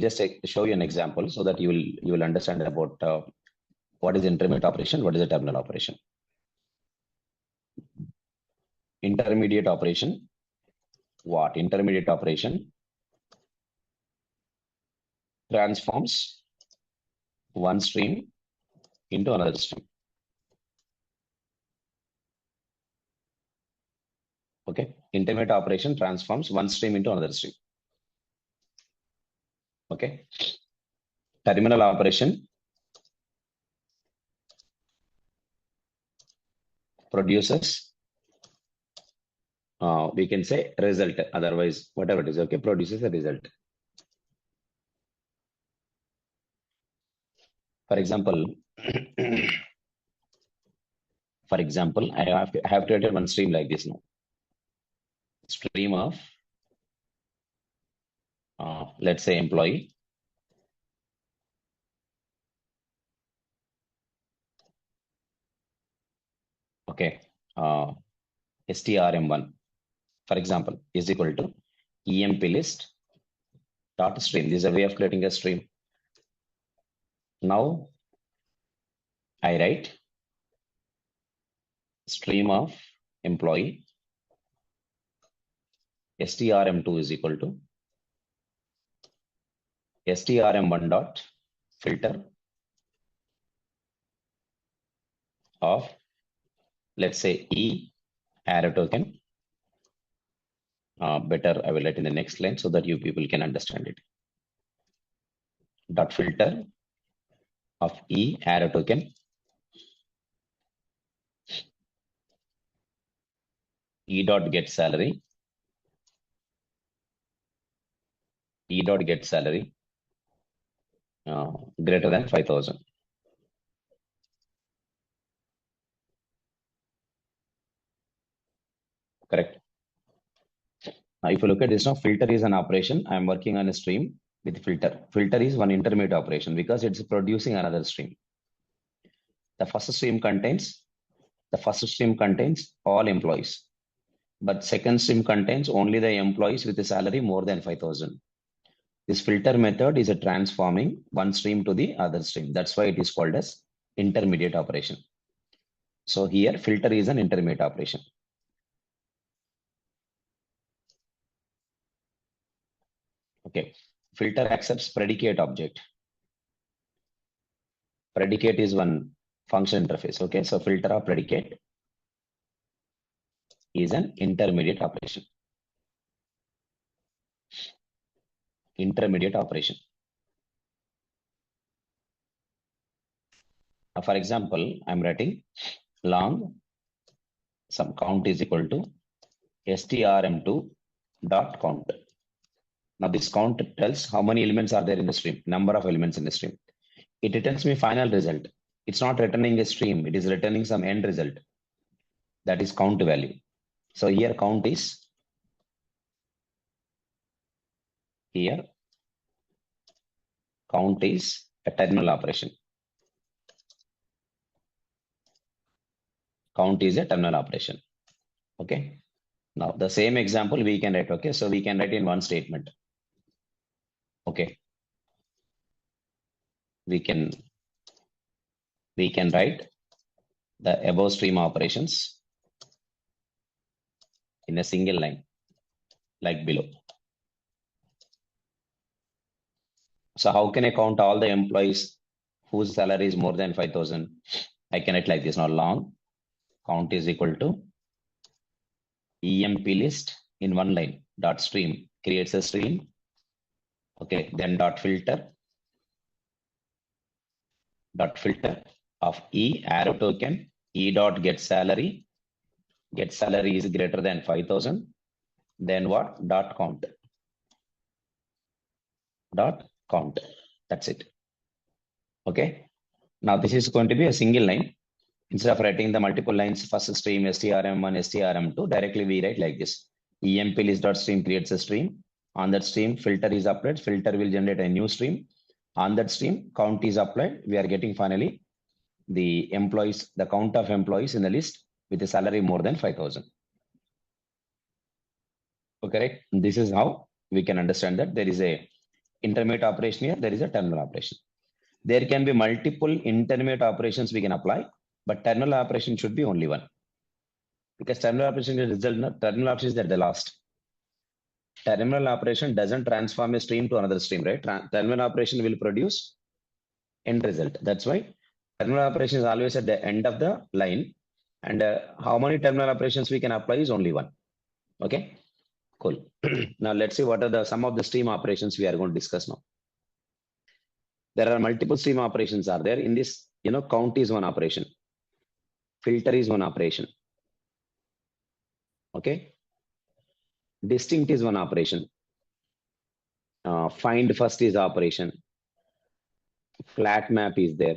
just show you an example so that you will understand about what is intermediate operation, what is a terminal operation. Intermediate operation. What? Intermediate operation transforms one stream into another stream. Okay. Intermediate operation transforms one stream into another stream. Okay. Terminal operation produces, we can say result, otherwise whatever it is, okay, produces a result. For example, I have created one stream like this now. Stream of, let's say employee. Okay. strm1, for example, is equal to emp list dot stream. This is a way of creating a stream. Now I write stream of employee strm2 is equal to strm1 dot filter of, let's say, E arrow token. Better I will write in the next line so that you people can understand it. Dot filter of E arrow token E dot get salary, E dot get salary greater than 5,000. Correct. Now, if you look at this now, filter is an operation. I am working on a stream with filter. Filter is one intermediate operation because it's producing another stream. The first stream contains all employees, but second stream contains only the employees with a salary more than 5,000. This filter method is a transforming one stream to the other stream. That's why it is called as intermediate operation. So here filter is an intermediate operation. Okay. Filter accepts predicate object. Predicate is one function interface. Okay. So filter of predicate is an intermediate operation. Intermediate operation. For example, I'm writing long some count is equal to strm2 dot count. Now this count tells how many elements are there in the stream, number of elements in the stream. It returns me final result. It's not returning a stream. It is returning some end result. That is count value. So here count is a terminal operation. Count is a terminal operation. Okay. Now the same example we can write. Okay. So we can write in one statement. Okay. We can write the above stream operations in a single line like below. So how can I count all the employees whose salary is more than 5,000? I can write like this now. Long count is equal to emp list in one line dot stream creates a stream. Okay, then dot filter of E arrow token E dot get salary. Get salary is greater than 5,000. Then what? Dot count. That's it. Okay. Now this is going to be a single line. Instead of writing the multiple lines, first stream strm1, strm2, directly we write like this. Emp list dot stream creates a stream. On that stream, filter is applied. Filter will generate a new stream. On that stream, count is applied. We are getting finally the employees, the count of employees in the list with a salary more than 5,000. Okay, this is how we can understand that there is a intermediate operation here, there is a terminal operation. There can be multiple intermediate operations we can apply, but terminal operation should be only one. Because terminal operation is result, terminal operation is at the last. Terminal operation doesn't transform a stream to another stream, right? Terminal operation will produce end result. That's why terminal operation is always at the end of the line. And how many terminal operations we can apply is only one. Okay, cool. Now let's see what are some of the stream operations we are going to discuss now. There are multiple stream operations are there in this, count is one operation. Filter is one operation. Okay. Distinct is one operation. Find first is operation. Flat map is there.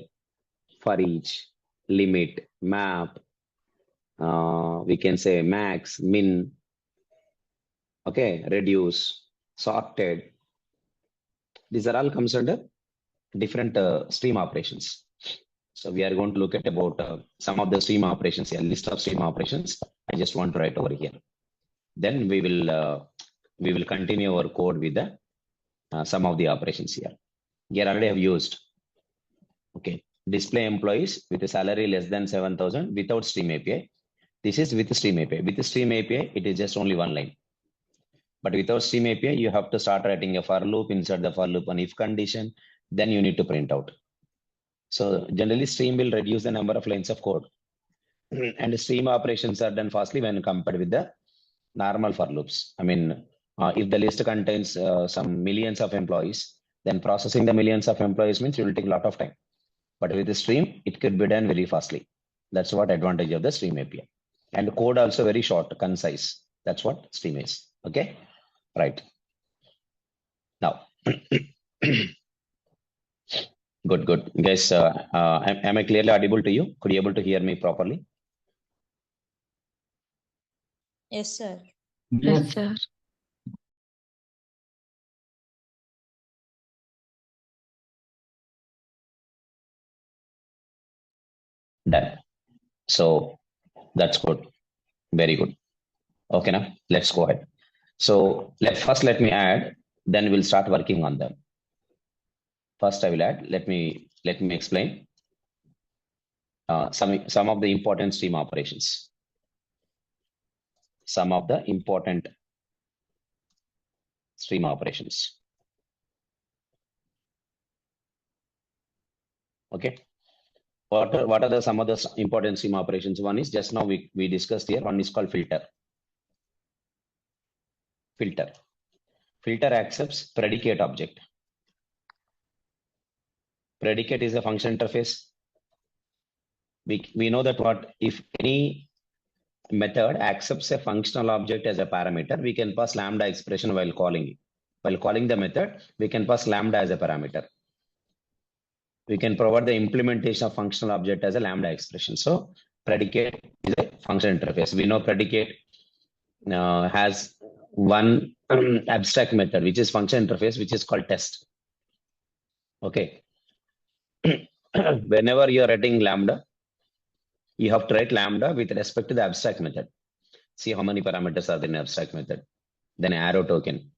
For each, limit, map, we can say max, min, okay, reduce, sorted. These are all comes under different stream operations. So we are going to look at about some of the stream operations here, list of stream operations. I just want to write over here. Then we will continue our code with the some of the operations here. Here already have used. Okay, display employees with a salary less than 7,000 without stream API. This is with stream API. With stream API, it is just only one line. But without stream API, you have to start writing a for loop, insert the for loop on if condition, then you need to print out. So generally stream will reduce the number of lines of code. And stream operations are done fastly when compared with the normal for loops. I mean, if the list contains some millions of employees, then processing the millions of employees means it will take a lot of time. But with the stream, it could be done very fastly. That's what advantage of the stream API. And code also very short, concise. That's what stream is. Okay, right. Now, good. Guys, am I clearly audible to you? Could you able to hear me properly? Yes, sir. Yes, sir. Done. So that's good. Very good. Okay, now let's go ahead. So let me add, then we'll start working on them. First, I will add. Let me explain some of the important stream operations. Some of the important stream operations. Okay. What are some of the important stream operations? One is just now we discussed here. One is called filter. Filter accepts predicate object. Predicate is a function interface. We know that what if any method accepts a functional object as a parameter, we can pass lambda expression while calling it. While calling the method, we can pass lambda as a parameter. We can provide the implementation of functional object as a lambda expression. So predicate is a function interface. We know predicate has one abstract method, which is function interface, which is called test. Okay. Whenever you are writing lambda, you have to write lambda with respect to the abstract method. See how many parameters are there in abstract method. Then arrow token,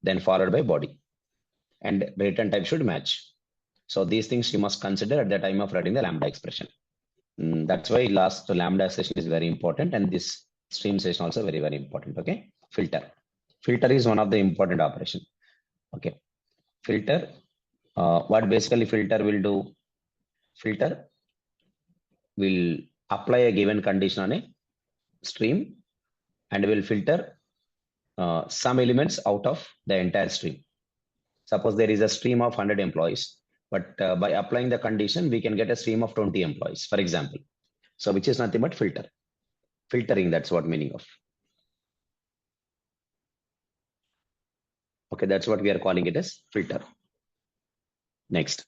then followed by body. And return type should match. So these things you must consider at the time of writing the lambda expression. That's why last lambda session is very important, and this stream session also very, very important. Okay. Filter is one of the important operation. Okay. Filter, what basically filter will do? Filter will apply a given condition on a stream and will filter some elements out of the entire stream. Suppose there is a stream of 100 employees, but by applying the condition, we can get a stream of 20 employees, for example. So which is nothing but filter. Filtering, that's what meaning of. Okay, that's what we are calling it as filter. Next.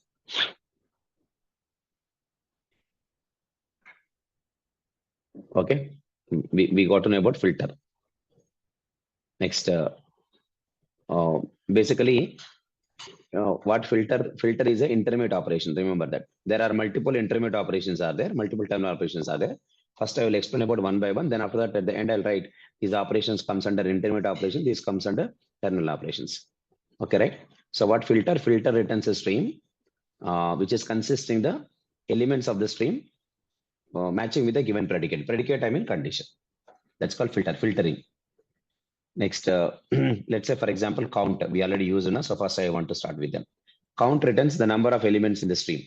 Okay, we got to know about filter. Next, basically, what filter is an intermediate operation. Remember that there are multiple intermediate operations are there, multiple terminal operations are there. First, I will explain about one by one. Then after that, at the end, I'll write these operations comes under intermediate operation. This comes under terminal operations. Okay, right? So what filter? Filter returns a stream which is consisting the elements of the stream matching with a given predicate. Predicate, I mean condition. That's called filtering. Next, let's say, for example, count. We already used, so first I want to start with them. Count returns the number of elements in the stream.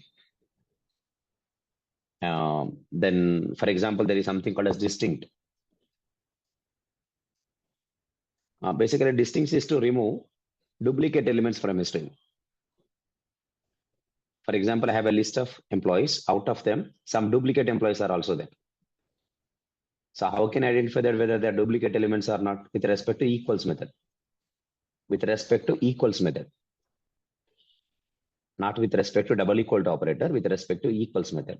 Then, for example, there is something called as distinct. Basically, distinct is to remove duplicate elements from a stream. For example, I have a list of employees. Out of them, some duplicate employees are also there. So how can I identify that whether they are duplicate elements or not? With respect to equals method. With respect to equals method. Not with respect to double equal to operator, with respect to equals method.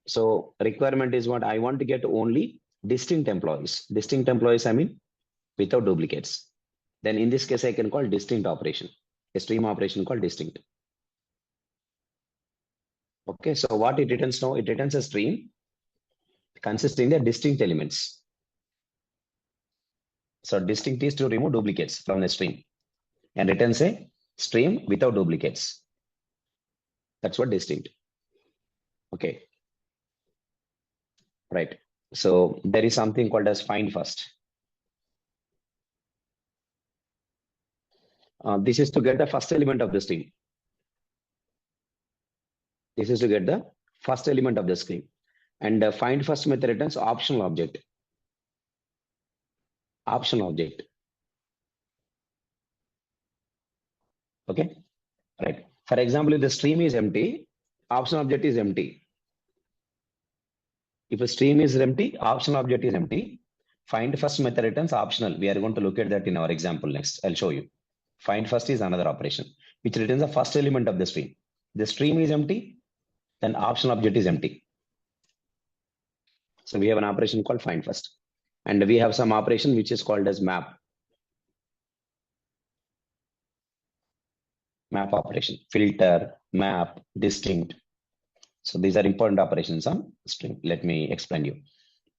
So requirement is what? I want to get only distinct employees. Distinct employees, I mean, without duplicates. Then in this case, I can call distinct operation. A stream operation called distinct. Okay, so what it returns now? It returns a stream consisting of distinct elements. So distinct is to remove duplicates from the stream and returns a stream without duplicates. That's what distinct. Okay. Right. So there is something called as find first. This is to get the first element of the stream. This is to get the first element of the stream. And the find first method returns optional object. Optional object. Okay. Right. For example, if the stream is empty, optional object is empty. If a stream is empty, optional object is empty. Find first method returns optional. We are going to look at that in our example next. I'll show you. Find first is another operation which returns the first element of the stream. The stream is empty, then optional object is empty. So we have an operation called find first. And we have some operation which is called as map. Map operation. Filter, map, distinct. So these are important operations on string. Let me explain you.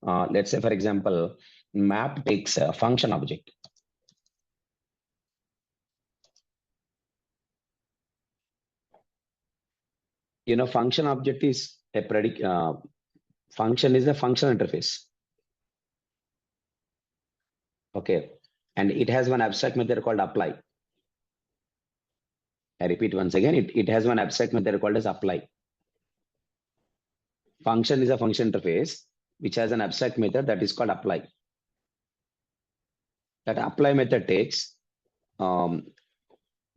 Let's say, for example, map takes a function object. You know, function object is a function is a function interface. Okay. And it has one abstract method called apply. I repeat once again, it has one abstract method called as apply. Function is a function interface which has an abstract method that is called apply. That apply method takes one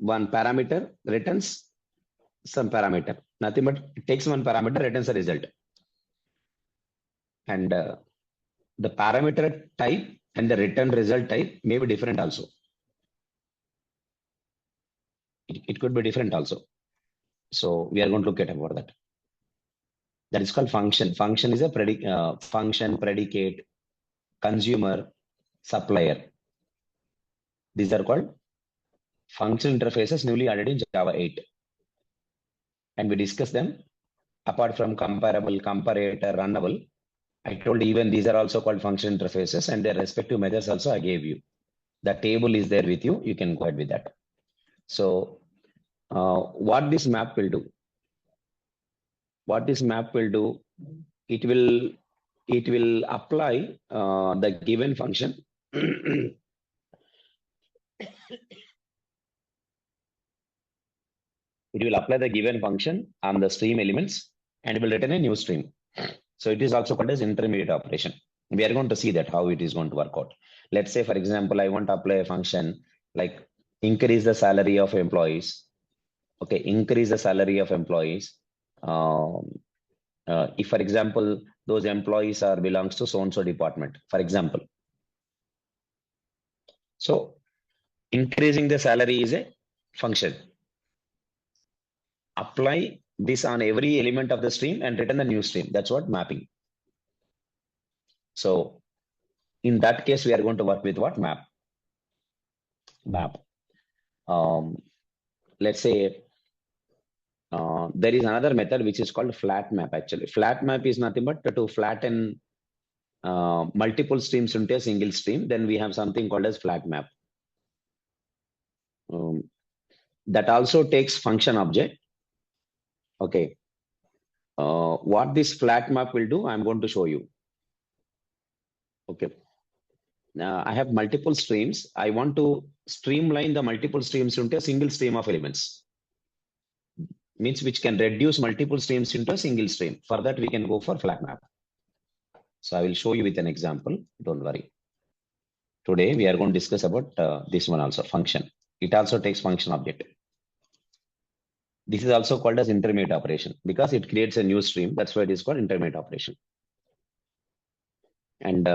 parameter, returns some parameter. Nothing but it takes one parameter, returns a result. And the parameter type and the return result type may be different also. It could be different also. So we are going to look at about that. That is called function. Function is a function, predicate, consumer, supplier. These are called function interfaces newly added in Java 8. And we discussed them apart from comparable, comparator, runnable. I told even these are also called function interfaces and their respective methods also I gave you. The table is there with you. You can go ahead with that. So what this map will do? What this map will do? It will apply the given function. It will apply the given function on the stream elements and it will return a new stream. So it is also called as intermediate operation. We are going to see that how it is going to work out. Let's say, for example, I want to apply a function like increase the salary of employees. Okay, increase the salary of employees. If, for example, those employees belongs to so-and-so department, for example. So increasing the salary is a function. Apply this on every element of the stream and return the new stream. That's what mapping. So in that case, we are going to work with what? Map. Map. Let's say there is another method which is called flat map. Actually, flat map is nothing but to flatten multiple streams into a single stream. Then we have something called as flat map. that also takes function object. Okay. What this flat map will do, I'm going to show you. Okay. Now I have multiple streams. I want to streamline the multiple streams into a single stream of elements. Means which can reduce multiple streams into a single stream. For that, we can go for flat map. So I will show you with an example. Don't worry. Today, we are going to discuss about this one also, function. It also takes function object. This is also called as intermediate operation because it creates a new stream. That's why it is called intermediate operation. And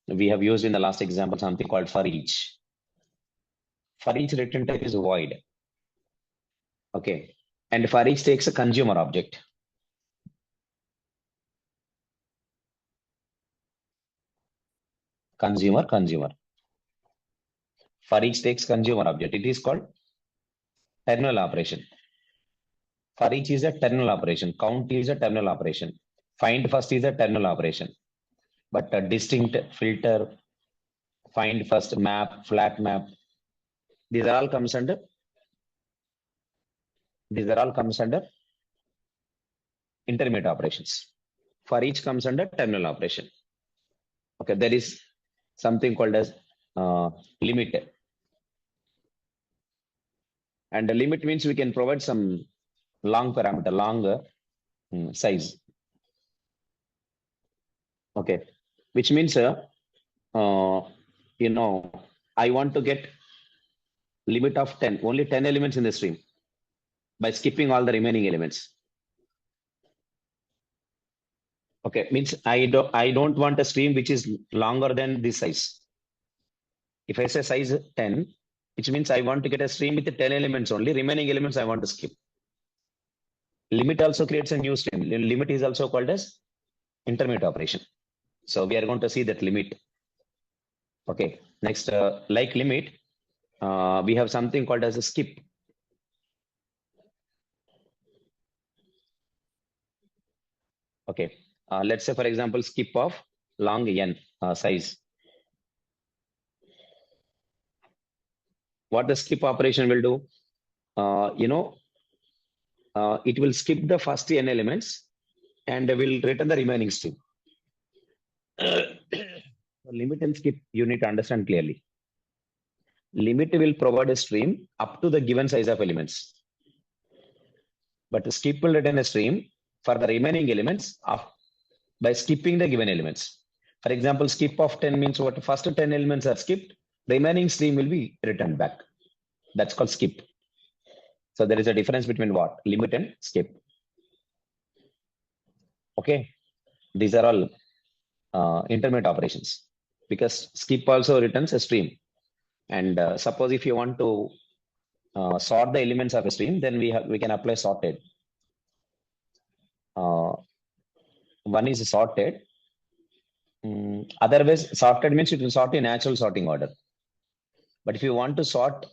we have used in the last example something called for each. For each return type is void. Okay. And for each takes a consumer object. Consumer. For each takes consumer object. It is called terminal operation. For each is a terminal operation. Count is a terminal operation. Find first is a terminal operation. But a distinct, filter, find first, map, flat map. These are all comes under intermediate operations. For each comes under terminal operation. Okay, there is something called as limit. And the limit means we can provide some long parameter, longer size. Okay, which means, you know, I want to get limit of 10, only 10 elements in the stream by skipping all the remaining elements. Okay, means I don't want a stream which is longer than this size. If I say size 10, which means I want to get a stream with 10 elements only, remaining elements I want to skip. Limit also creates a new stream. Limit is also called as intermediate operation. So we are going to see that limit. Okay, next, like limit, we have something called as a skip. Okay, let's say for example, skip of long n size. What the skip operation will do, it will skip the first n elements and will return the remaining stream. Limit and skip, you need to understand clearly. Limit will provide a stream up to the given size of elements. But the skip will return a stream for the remaining elements by skipping the given elements. For example, skip of 10 means what? First 10 elements are skipped, remaining stream will be returned back. That's called skip. So there is a difference between what? Limit and skip. Okay, these are all intermediate operations because skip also returns a stream. And suppose if you want to sort the elements of a stream, then we can apply sorted. One is sorted. Otherwise, sorted means it will sort in natural sorting order. But if you want to sort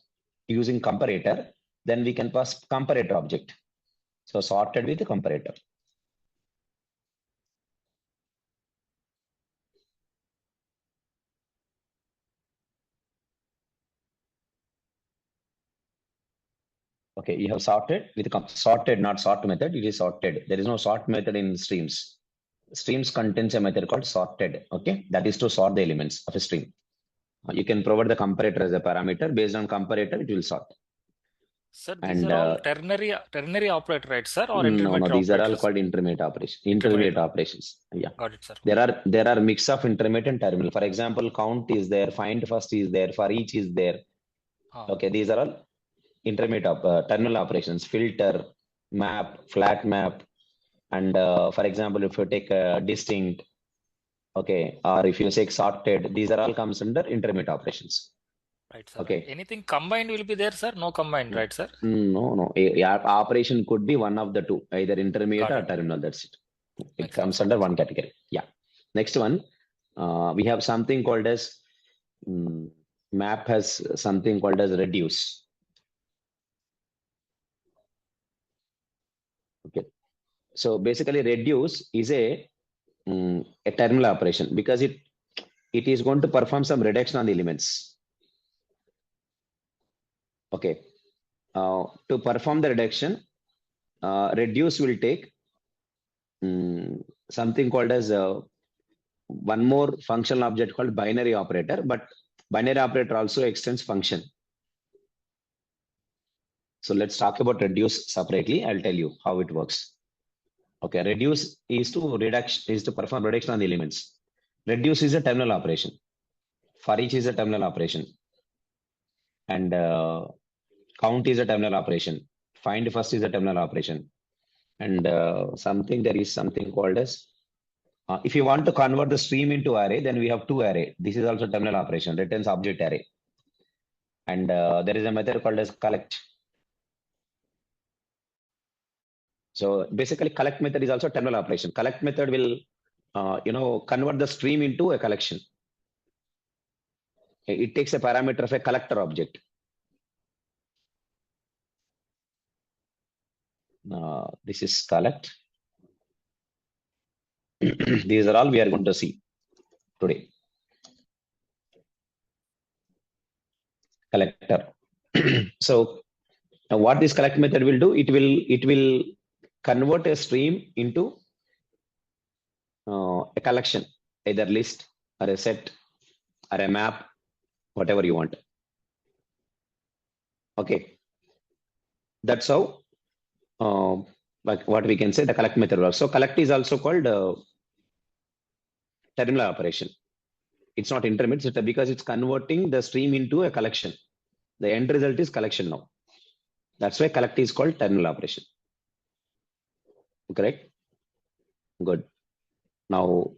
using comparator, then we can pass comparator object. So sorted with the comparator. Okay, you have sorted with sorted, not sort method. It is sorted. There is no sort method in streams. Streams contains a method called sorted. Okay, that is to sort the elements of a stream. You can provide the comparator as a parameter. Based on comparator, it will sort. Sir, these are all ternary operator, right, sir? Or No, intermediate these are all operators? called intermediate operations. Intermediate operations. Yeah. Got it, sir. There are mix of intermediate and terminal. For example, count is there, find first is there, for each is there. Okay, these are all intermediate terminal operations. Filter, map, flat map, and for example, if you take a distinct, okay, or if you say sorted, these are all comes under intermediate operations. Right, sir. Okay. Anything combined will be there, sir? No combined, right, sir? No. Operation could be one of the two, either intermediate or terminal. That's it. It comes under one category. Yeah. Next one, we have something called as map has something called as reduce. Okay. So basically, reduce is a terminal operation because it is going to perform some reduction on the elements. Okay. To perform the reduction, reduce will take something called as one more functional object called binary operator, but binary operator also extends function. So let's talk about reduce separately. I'll tell you how it works. Okay, reduce is to perform reduction on the elements. Reduce is a terminal operation. For each is a terminal operation. And count is a terminal operation. Find first is a terminal operation. And there is something called as if you want to convert the stream into array, then we have two array. This is also terminal operation, returns object array. And there is a method called as collect. So basically collect method is also terminal operation. Collect method will, convert the stream into a collection. It takes a parameter of a collector object. This is collect. These are all we are going to see today. Collector. So what this collect method will do, it will convert a stream into a collection, either list or a set or a map, whatever you want. Okay. That's how like what we can say the collect method works. So collect is also called terminal operation. It's not intermediate because it's converting the stream into a collection. The end result is collection now. That's why collect is called terminal operation. Correct? Good. Now,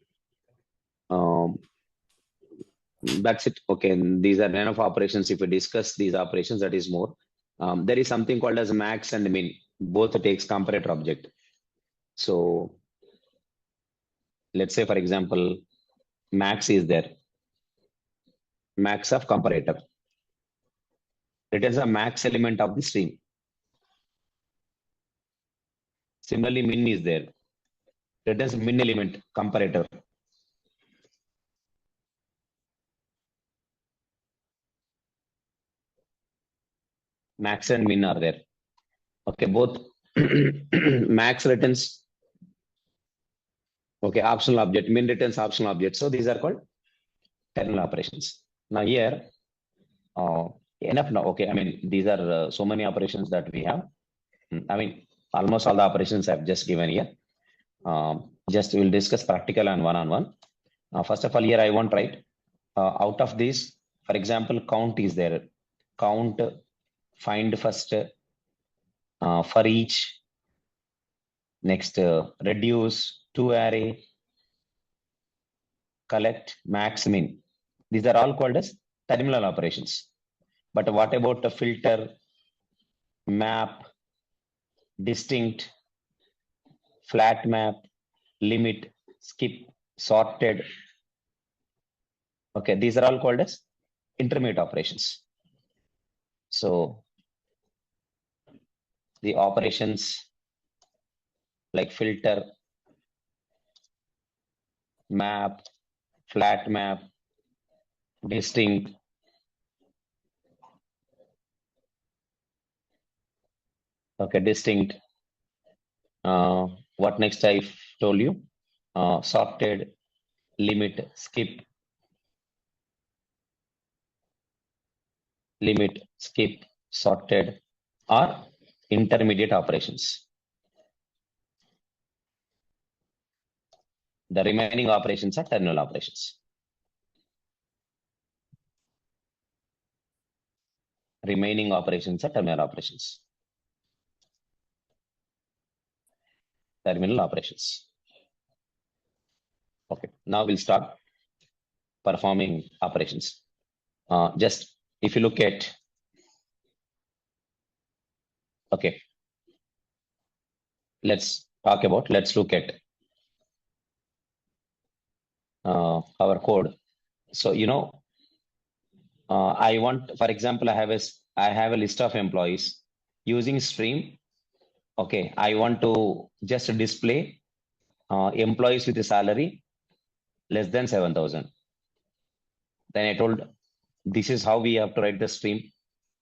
that's it. Okay, these are enough operations. If we discuss these operations, that is more. There is something called as max and min. Both takes comparator object. So let's say, for example, max is there. Max of comparator. It is a max element of the stream. Similarly, min is there. It is min element comparator. Max and min are there. Okay, both max returns. Okay, optional object, min returns optional object. So these are called terminal operations. Now here, enough now. Okay, I mean, these are so many operations that we have. I mean, almost all the operations I've just given here. Just we'll discuss practical and one-on-one. First of all, here I want to write out of this, for example, count is there. Count, find first for each. Next, reduce, to array, collect, max, min. These are all called as terminal operations. But what about the filter, map, distinct, flat map, limit, skip, sorted? Okay, these are all called as intermediate operations. So the operations like filter, map, flat map, distinct, okay, distinct. What next I told you? Sorted, limit, skip, limit, skip, sorted are intermediate operations. The remaining operations are terminal operations. Remaining operations are terminal operations. Terminal operations. Okay, now we'll start performing operations. Just if you look at, okay, let's look at our code. So, I want, for example, I have a list of employees using stream. Okay, I want to just display employees with a salary less than 7,000. Then I told this is how we have to write the stream.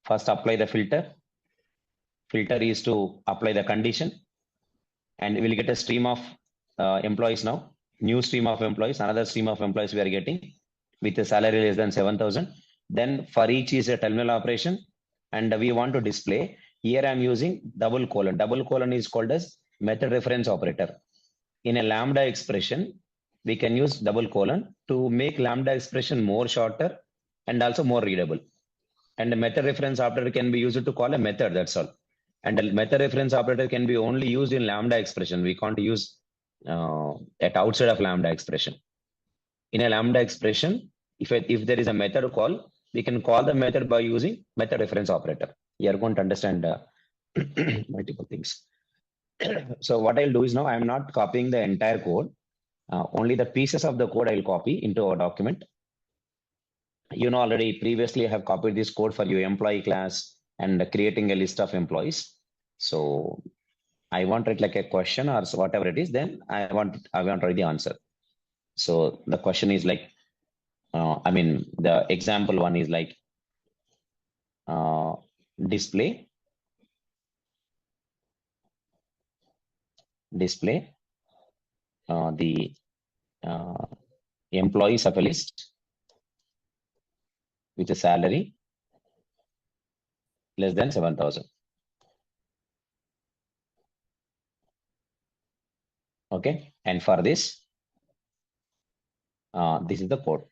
First, apply the filter. filter is to apply the condition, and we'll get a stream of employees now. New stream of employees, another stream of employees we are getting with a salary less than 7,000. Then for each is a terminal operation, and we want to display. Here I'm using double colon. Double colon is called as method reference operator. In a lambda expression, we can use double colon to make lambda expression more shorter and also more readable. And the method reference operator can be used to call a method, that's all. And the method reference operator can be only used in lambda expression. We can't use at outside of lambda expression. In a lambda expression, if there is a method call, we can call the method by using method reference operator. You are going to understand multiple things. So what I'll do is now I'm not copying the entire code. Only the pieces of the code I'll copy into our document. You know already previously I have copied this code for your employee class and creating a list of employees. So I want it like a question or whatever it is, then I want already the answer. So the question is like, the example one is like display the employees of a list with a salary less than 7,000. Okay, and for this, this is the code.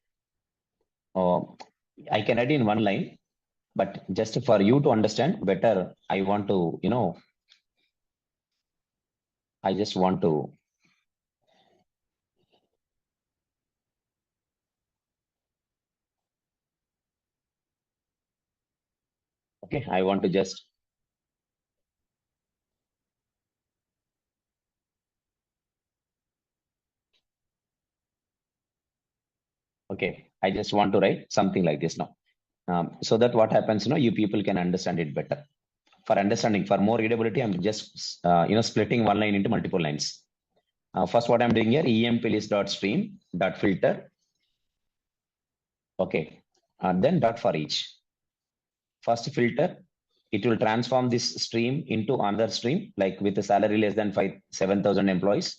I can write in one line, but just for you to understand better, I want to, I just want to okay, I want to just okay, I just want to write something like this now. So that what happens, you people can understand it better. For understanding, for more readability, I'm just splitting one line into multiple lines. First, what I'm doing here, emp list.stream dot filter. Okay, and then dot for each. First filter, it will transform this stream into another stream, like with a salary less than 7,000 employees.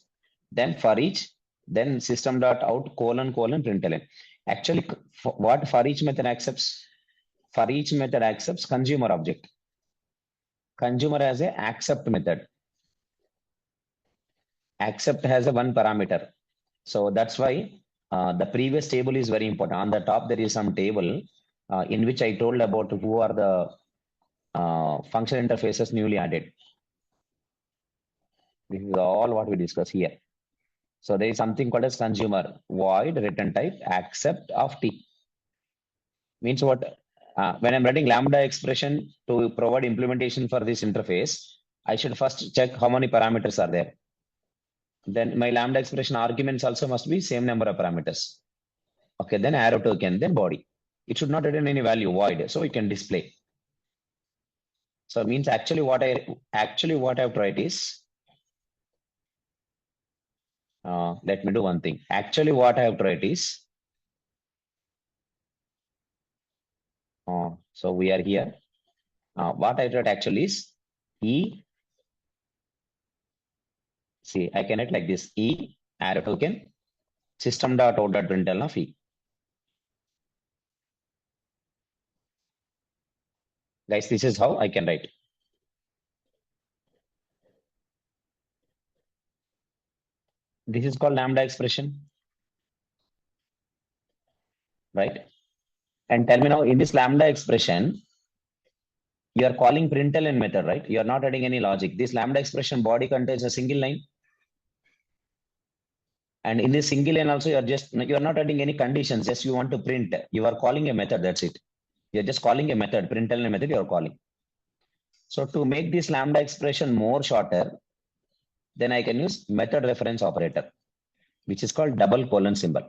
Then for each, then system.out : println. Actually, what for each method accepts? For each method accepts consumer object. Consumer has a accept method. Accept has a one parameter. So that's why the previous table is very important. On the top, there is some table in which I told about who are the function interfaces newly added. This is all what we discuss here. So there is something called as consumer void return type accept of T. Means what? When I'm writing lambda expression to provide implementation for this interface, I should first check how many parameters are there. Then my lambda expression arguments also must be same number of parameters. Okay, then arrow token, then body. It should not return any value void, so it can display. So it means actually what I've tried is let me do one thing. Actually, what I have tried is so we are here. What I tried actually is E. See, I can write like this: E arrow token system.out.println of E. Guys, this is how I can write. This is called lambda expression, right? And tell me now, in this lambda expression, you are calling println method, right? You are not adding any logic. This lambda expression body contains a single line. And in this single line also, you are not adding any conditions. Just you want to print. You are calling a method. That's it. You're just calling a method. Println method you are calling. So to make this lambda expression more shorter, then I can use method reference operator, which is called double colon symbol.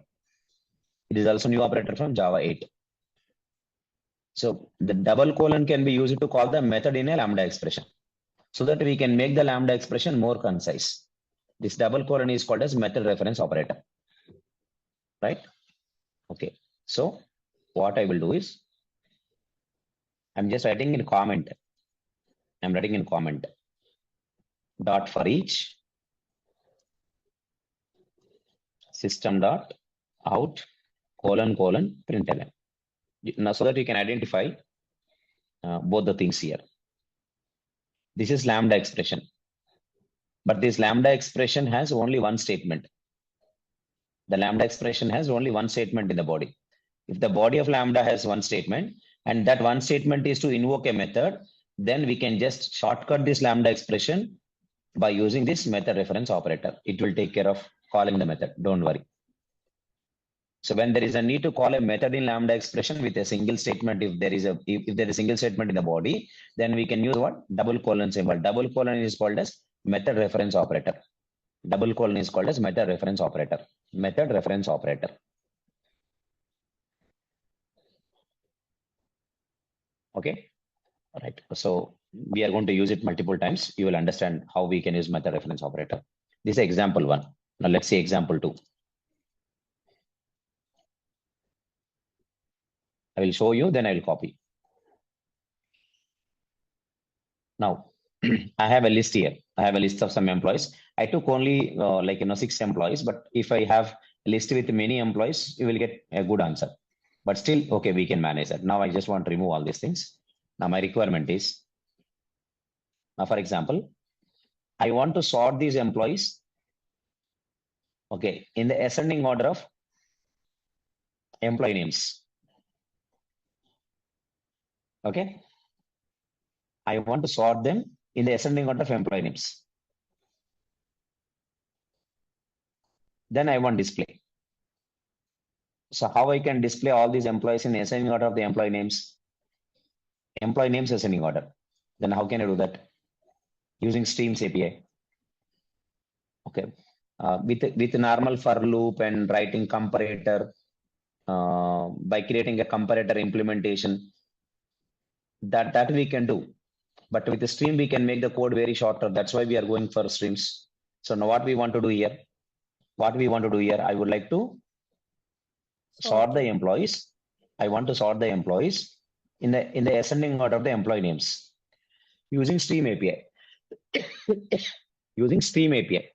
It is also new operator from Java 8. So the double colon can be used to call the method in a lambda expression, so that we can make the lambda expression more concise. This double colon is called as method reference operator, right? Okay. So what I will do is, I'm just writing in comment I'm writing in comment. Dot for each system dot out colon println. Now, so that you can identify both the things here. This is lambda expression, but this lambda expression has only one statement. The lambda expression has only one statement in the body. If the body of lambda has one statement, and that one statement is to invoke a method, then we can just shortcut this lambda expression by using this method reference operator. It will take care of calling the method. Don't worry. So when there is a need to call a method in lambda expression with a single statement, if there is a single statement in the body, then we can use what? Double colon symbol. Double colon is called as method reference operator. Double colon is called as method reference operator. Method reference operator. Okay. All right. So we are going to use it multiple times. You will understand how we can use method reference operator. This is example 1. Now let's see example 2. I will show you, then I will copy. Now, I have a list here. I have a list of some employees. I took only 6 employees, but if I have a list with many employees, you will get a good answer. But still, okay, we can manage that. Now I just want to remove all these things. Now my requirement is, now for example, I want to sort these employees, okay, in the ascending order of employee names. Okay. I want to sort them in the ascending order of employee names. Then I want display. So how I can display all these employees in ascending order of the employee names? Employee names ascending order. Then how can I do that? Using Streams API. Okay. With normal for loop and writing comparator, by creating a comparator implementation, that we can do. But with the stream, we can make the code very shorter. That's why we are going for streams. So now what we want to do here? I would like to sort the employees. I want to sort the employees in the ascending order of the employee names using Stream API. Using Stream API.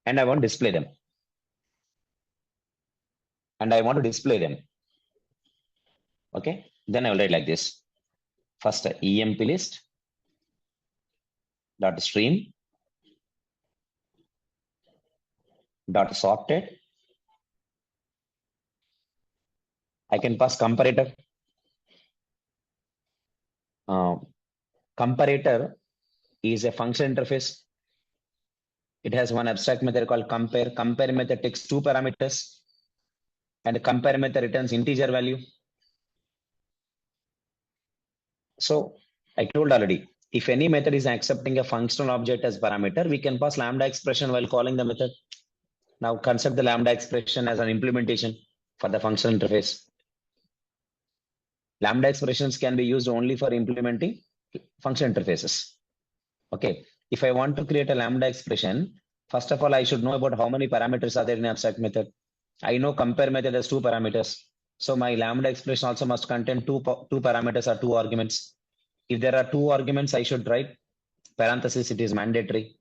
And I want to display them. Okay. Then I will write like this. First, emp list dot stream dot sorted. I can pass comparator. Comparator is a function interface. It has one abstract method called compare. Compare method takes 2 parameters, and compare method returns integer value. So I told already, if any method is accepting a functional object as parameter, we can pass lambda expression while calling the method. Now consider the lambda expression as an implementation for the functional interface. Lambda expressions can be used only for implementing function interfaces. Okay. If I want to create a lambda expression, first of all, I should know about how many parameters are there in abstract method. I know compare method has 2 parameters. So my lambda expression also must contain two parameters or 2 arguments. If there are 2 arguments, I should write parenthesis. It is mandatory.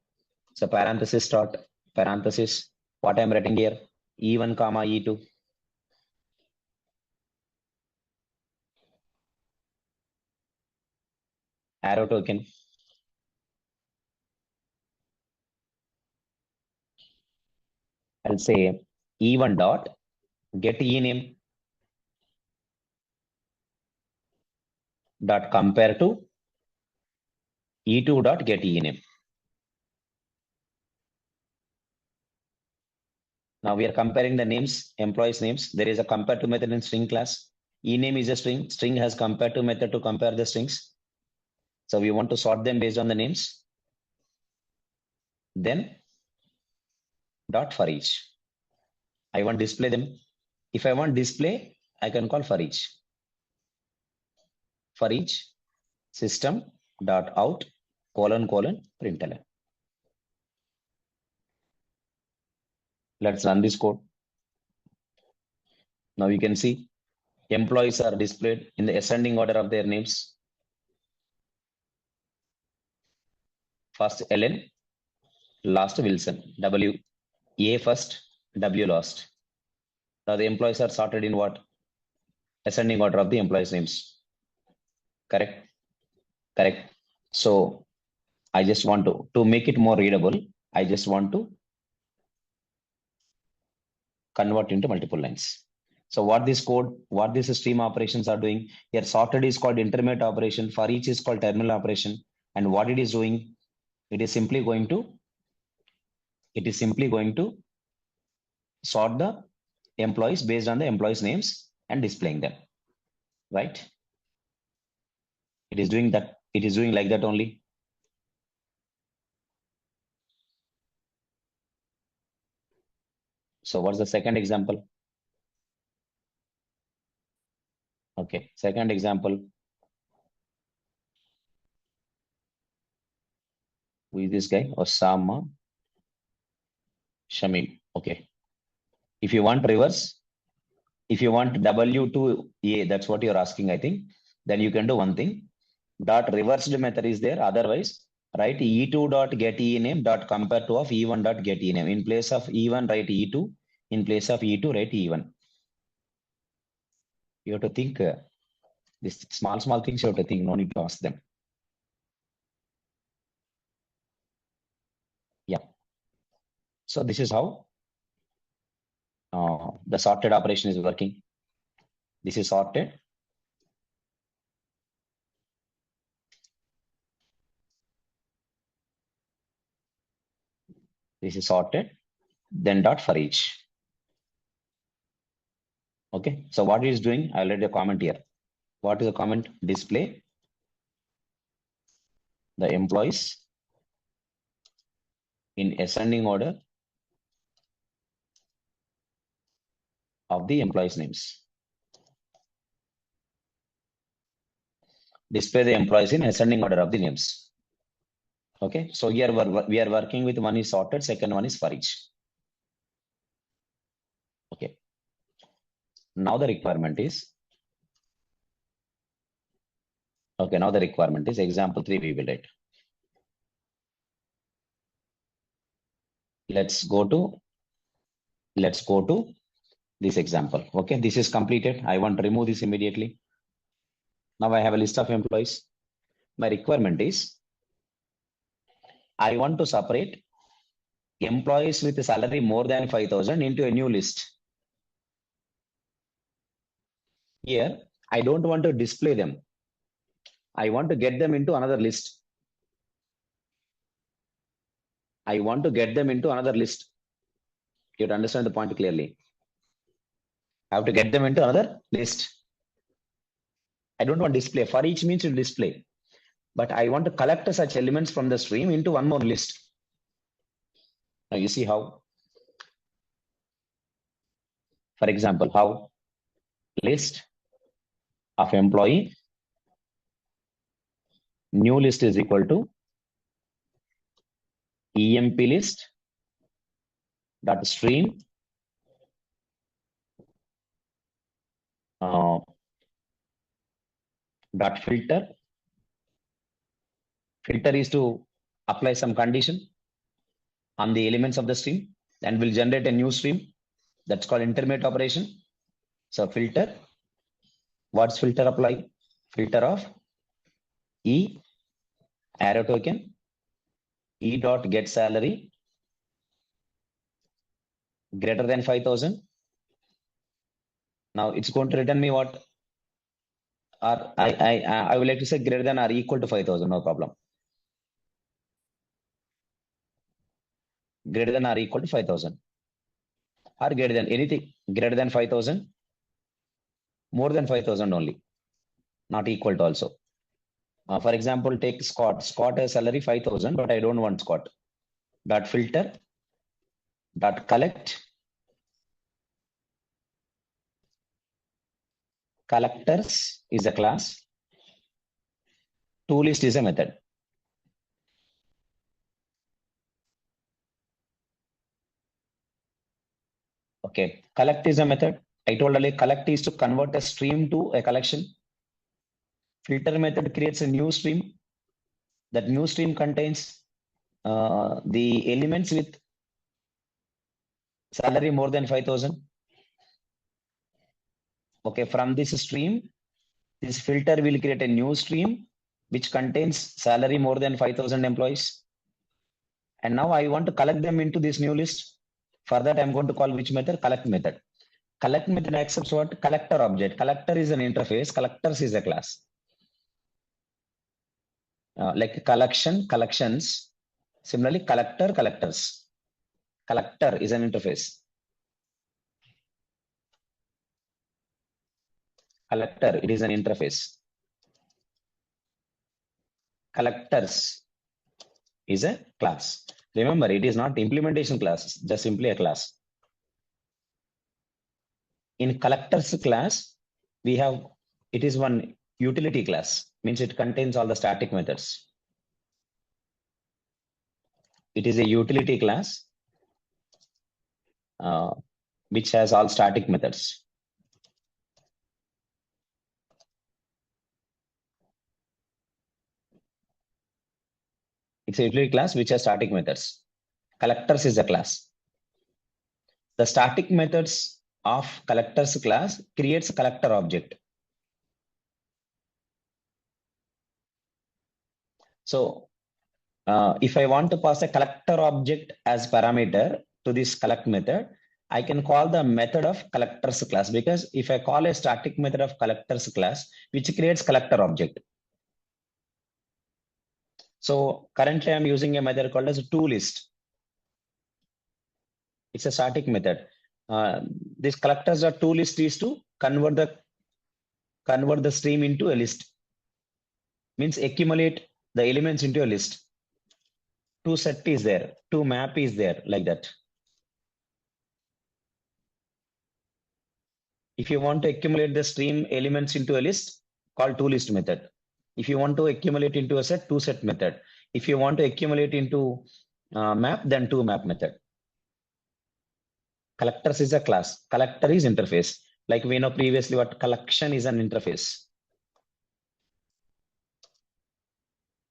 So parenthesis dot parenthesis. What I'm writing here, E1 comma E2. Arrow token. I'll say E1 dot get ename dot compare to E2 dot get ename. Now we are comparing the names, employees' names. There is a compare to method in string class. Ename is a string. String has compare to method to compare the strings. So we want to sort them based on the names. Then dot for each. I want to display them. If I want display, I can call for each. For each system dot out colon println. Let's run this code. Now you can see employees are displayed in the ascending order of their names. First Ellen, last Wilson. W, A first, W last. Now the employees are sorted in what? Ascending order of the employees' names. Correct? Correct. So I just want to make it more readable, I just want to convert into multiple lines. So what this stream operations are doing here, sorted is called intermediate operation, for each is called terminal operation. And what it is doing, it is simply going to sort the employees based on the employees' names and displaying them, right? It is doing that. It is doing like that only. So what's the second example? Okay, second example. Who is this guy? Osama Shamim. Okay. If you want reverse, if you want W to A, that's what you're asking, I think. Then you can do one thing. Dot reversed method is there. Otherwise, write E2 dot get E name dot compare to of E1 dot get E name. In place of E1, write E2. In place of E2, write E1. You have to think these small things you have to think. No need to ask them. Yeah. So this is how the sorted operation is working. This is sorted. This is sorted. Then dot for each. Okay. So what it is doing, I'll write a comment here. What is the comment? Display the employees in ascending order of the employees' names. Display the employees in ascending order of the names. Okay, so here we are working with one is sorted, second one is for each. Okay. Now the requirement is, example 3 we will write. Let's go to this example. Okay, this is completed. I want to remove this immediately. Now I have a list of employees. My requirement is, I want to separate employees with a salary more than 5,000 into a new list. Here, I don't want to display them. I want to get them into another list. I want to get them into another list. You have to understand the point clearly. I have to get them into another list. I don't want display. For each means to display. But I want to collect such elements from the stream into one more list. Now you see how? For example, how? List of employee, new list is equal to EMP list dot stream dot filter. Filter is to apply some condition on the elements of the stream and will generate a new stream. That's called intermediate operation. So filter, what's filter apply? Filter of E arrow token, E dot get salary greater than 5,000. Now it's going to return me what? Or I would like to say greater than or equal to 5,000, no problem. Greater than or equal to 5,000. Or greater than anything, greater than 5,000, more than 5,000 only, not equal to also. For example, take Scott. Scott has salary 5,000, but I don't want Scott. Dot filter, dot collect, collectors is a class, toList is a method. Okay, collect is a method. I told earlier, collect is to convert a stream to a collection. Filter method creates a new stream. That new stream contains the elements with salary more than 5,000. Okay, from this stream, this filter will create a new stream which contains salary more than 5,000 employees. And now I want to collect them into this new list. For that, I'm going to call which method? Collect method. Collect method accepts what? Collector object. Collector is an interface. Collectors is a class. Like collection, collections. Similarly, collector, collectors. Collector is an interface. Collector, it is an interface. Collectors is a class. Remember, it is not implementation class, just simply a class. In collectors class, we have, it is one utility class, means it contains all the static methods. It is a utility class which has all static methods. It's a utility class which has static methods. Collectors is a class. The static methods of collectors class creates a collector object. So if I want to pass a collector object as parameter to this collect method, I can call the method of collectors class, because if I call a static method of collectors class, which creates collector object. So currently I'm using a method called as toList. It's a static method. This collectors or toList is to convert the stream into a list. Means accumulate the elements into a list. ToSet is there, ToMap is there, like that. If you want to accumulate the stream elements into a list, call toList method. If you want to accumulate into a set, ToSet method. If you want to accumulate into map, then ToMap method. Collectors is a class. Collector is interface. Like we know previously what collection is an interface.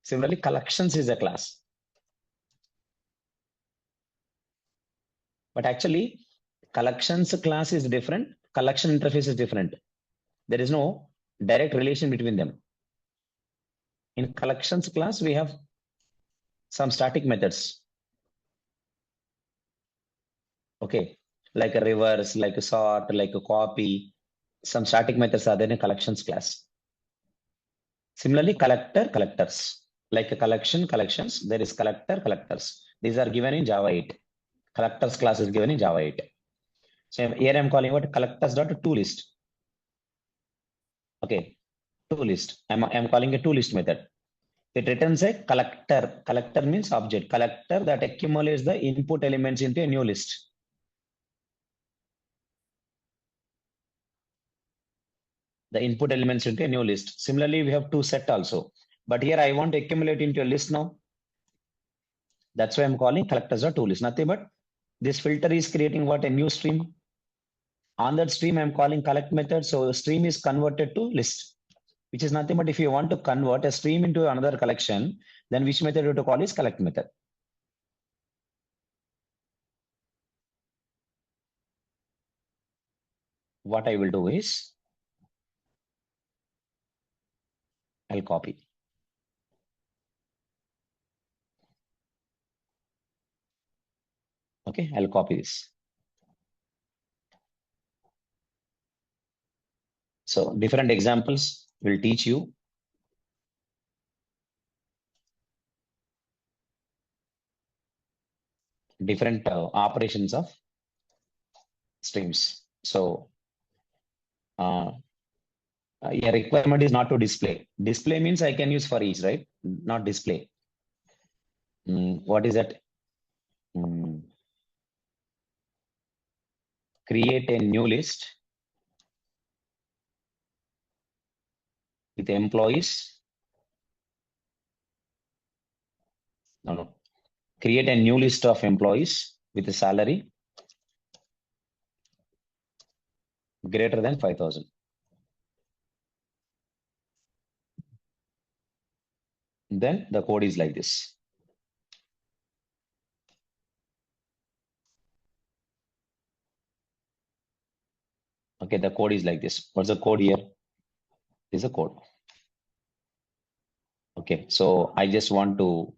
Similarly, collections is a class. But actually, collections class is different. Collection interface is different. There is no direct relation between them. In collections class, we have some static methods. Okay, like a reverse, like a sort, like a copy. Some static methods are there in collections class. Similarly, collector, collectors. Like a collection, collections, there is collector, collectors. These are given in Java 8. Collectors class is given in Java 8. So here I'm calling what collectors.toList. Okay, toList. I'm calling a toList method. It returns a collector. Collector means object. Collector that accumulates the input elements into a new list. The input elements into a new list. Similarly, we have ToSet also. But here I want to accumulate into a list now. That's why I'm calling collectors or toList. Nothing but this filter is creating what? A new stream. On that stream, I'm calling collect method. So stream is converted to list, which is nothing but if you want to convert a stream into another collection, then which method you have to call is collect method. What I will do is I'll copy. Okay, I'll copy this. So different examples will teach you different operations of streams. So a requirement is not to display. Display means I can use for each, right? Not display. What is that? Create a new list with employees. No. Create a new list of employees with a salary greater than 5,000. Then the code is like this. Okay, the code is like this. What's the code here? This is a code. Okay, so I just want to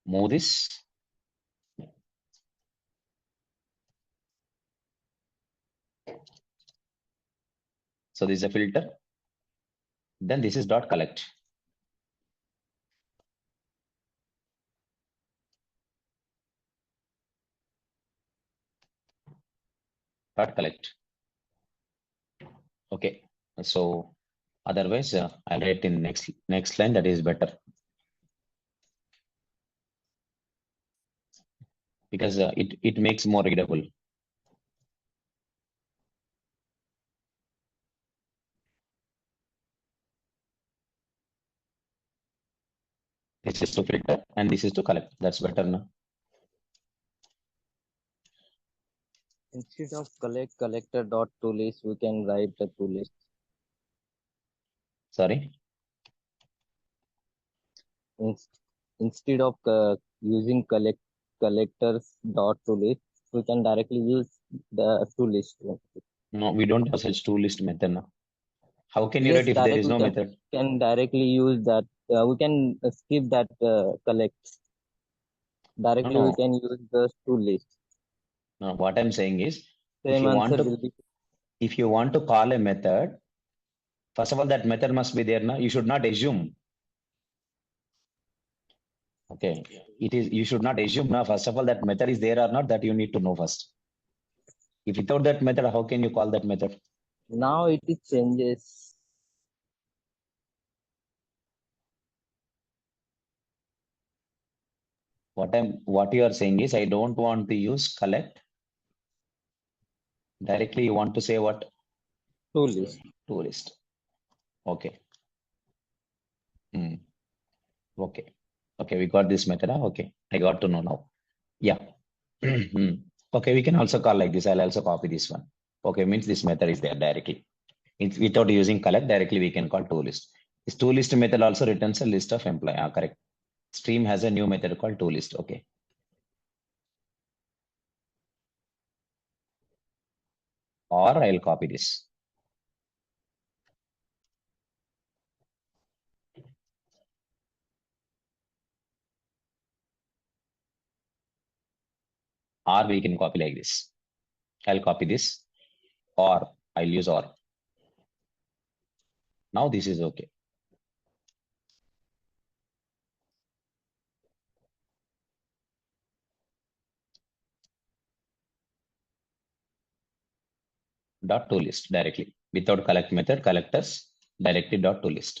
move this. So this is a filter. Then this is dot collect. Dot collect. Okay, so otherwise I'll write in next line, that is better, because it makes more readable. This is to filter and this is to collect. That's better now. Instead of collector dot toList, we can write the toList. Sorry. Instead of using collectors dot toList, we can directly use the toList. No, we don't have such toList method now. How can you Yes, write if there is no method? Can directly use that. We can skip that collect. Directly No. we can use the toList. No, what I'm saying is, Same answer will be. if you want to call a method, first of all, that method must be there now. You should not assume. Okay, you should not assume now. First of all, that method is there or not, that you need to know first. If without that method, how can you call that method? Now it is changes. What you are saying is, I don't want to use collect. Directly you want to say what? toList. toList. Okay. Okay. Okay, we got this method. Okay, I got to know now. Yeah. Okay, we can also call like this. I'll also copy this one. Okay, means this method is there directly. Without using collect, directly we can call toList. This toList method also returns a list of employee. Correct. Stream has a new method called toList. Okay. Or I'll copy this. Or we can copy like this. I'll copy this, or I'll use or. Now this is okay. Dot toList directly without collect method, collectors directly dot toList.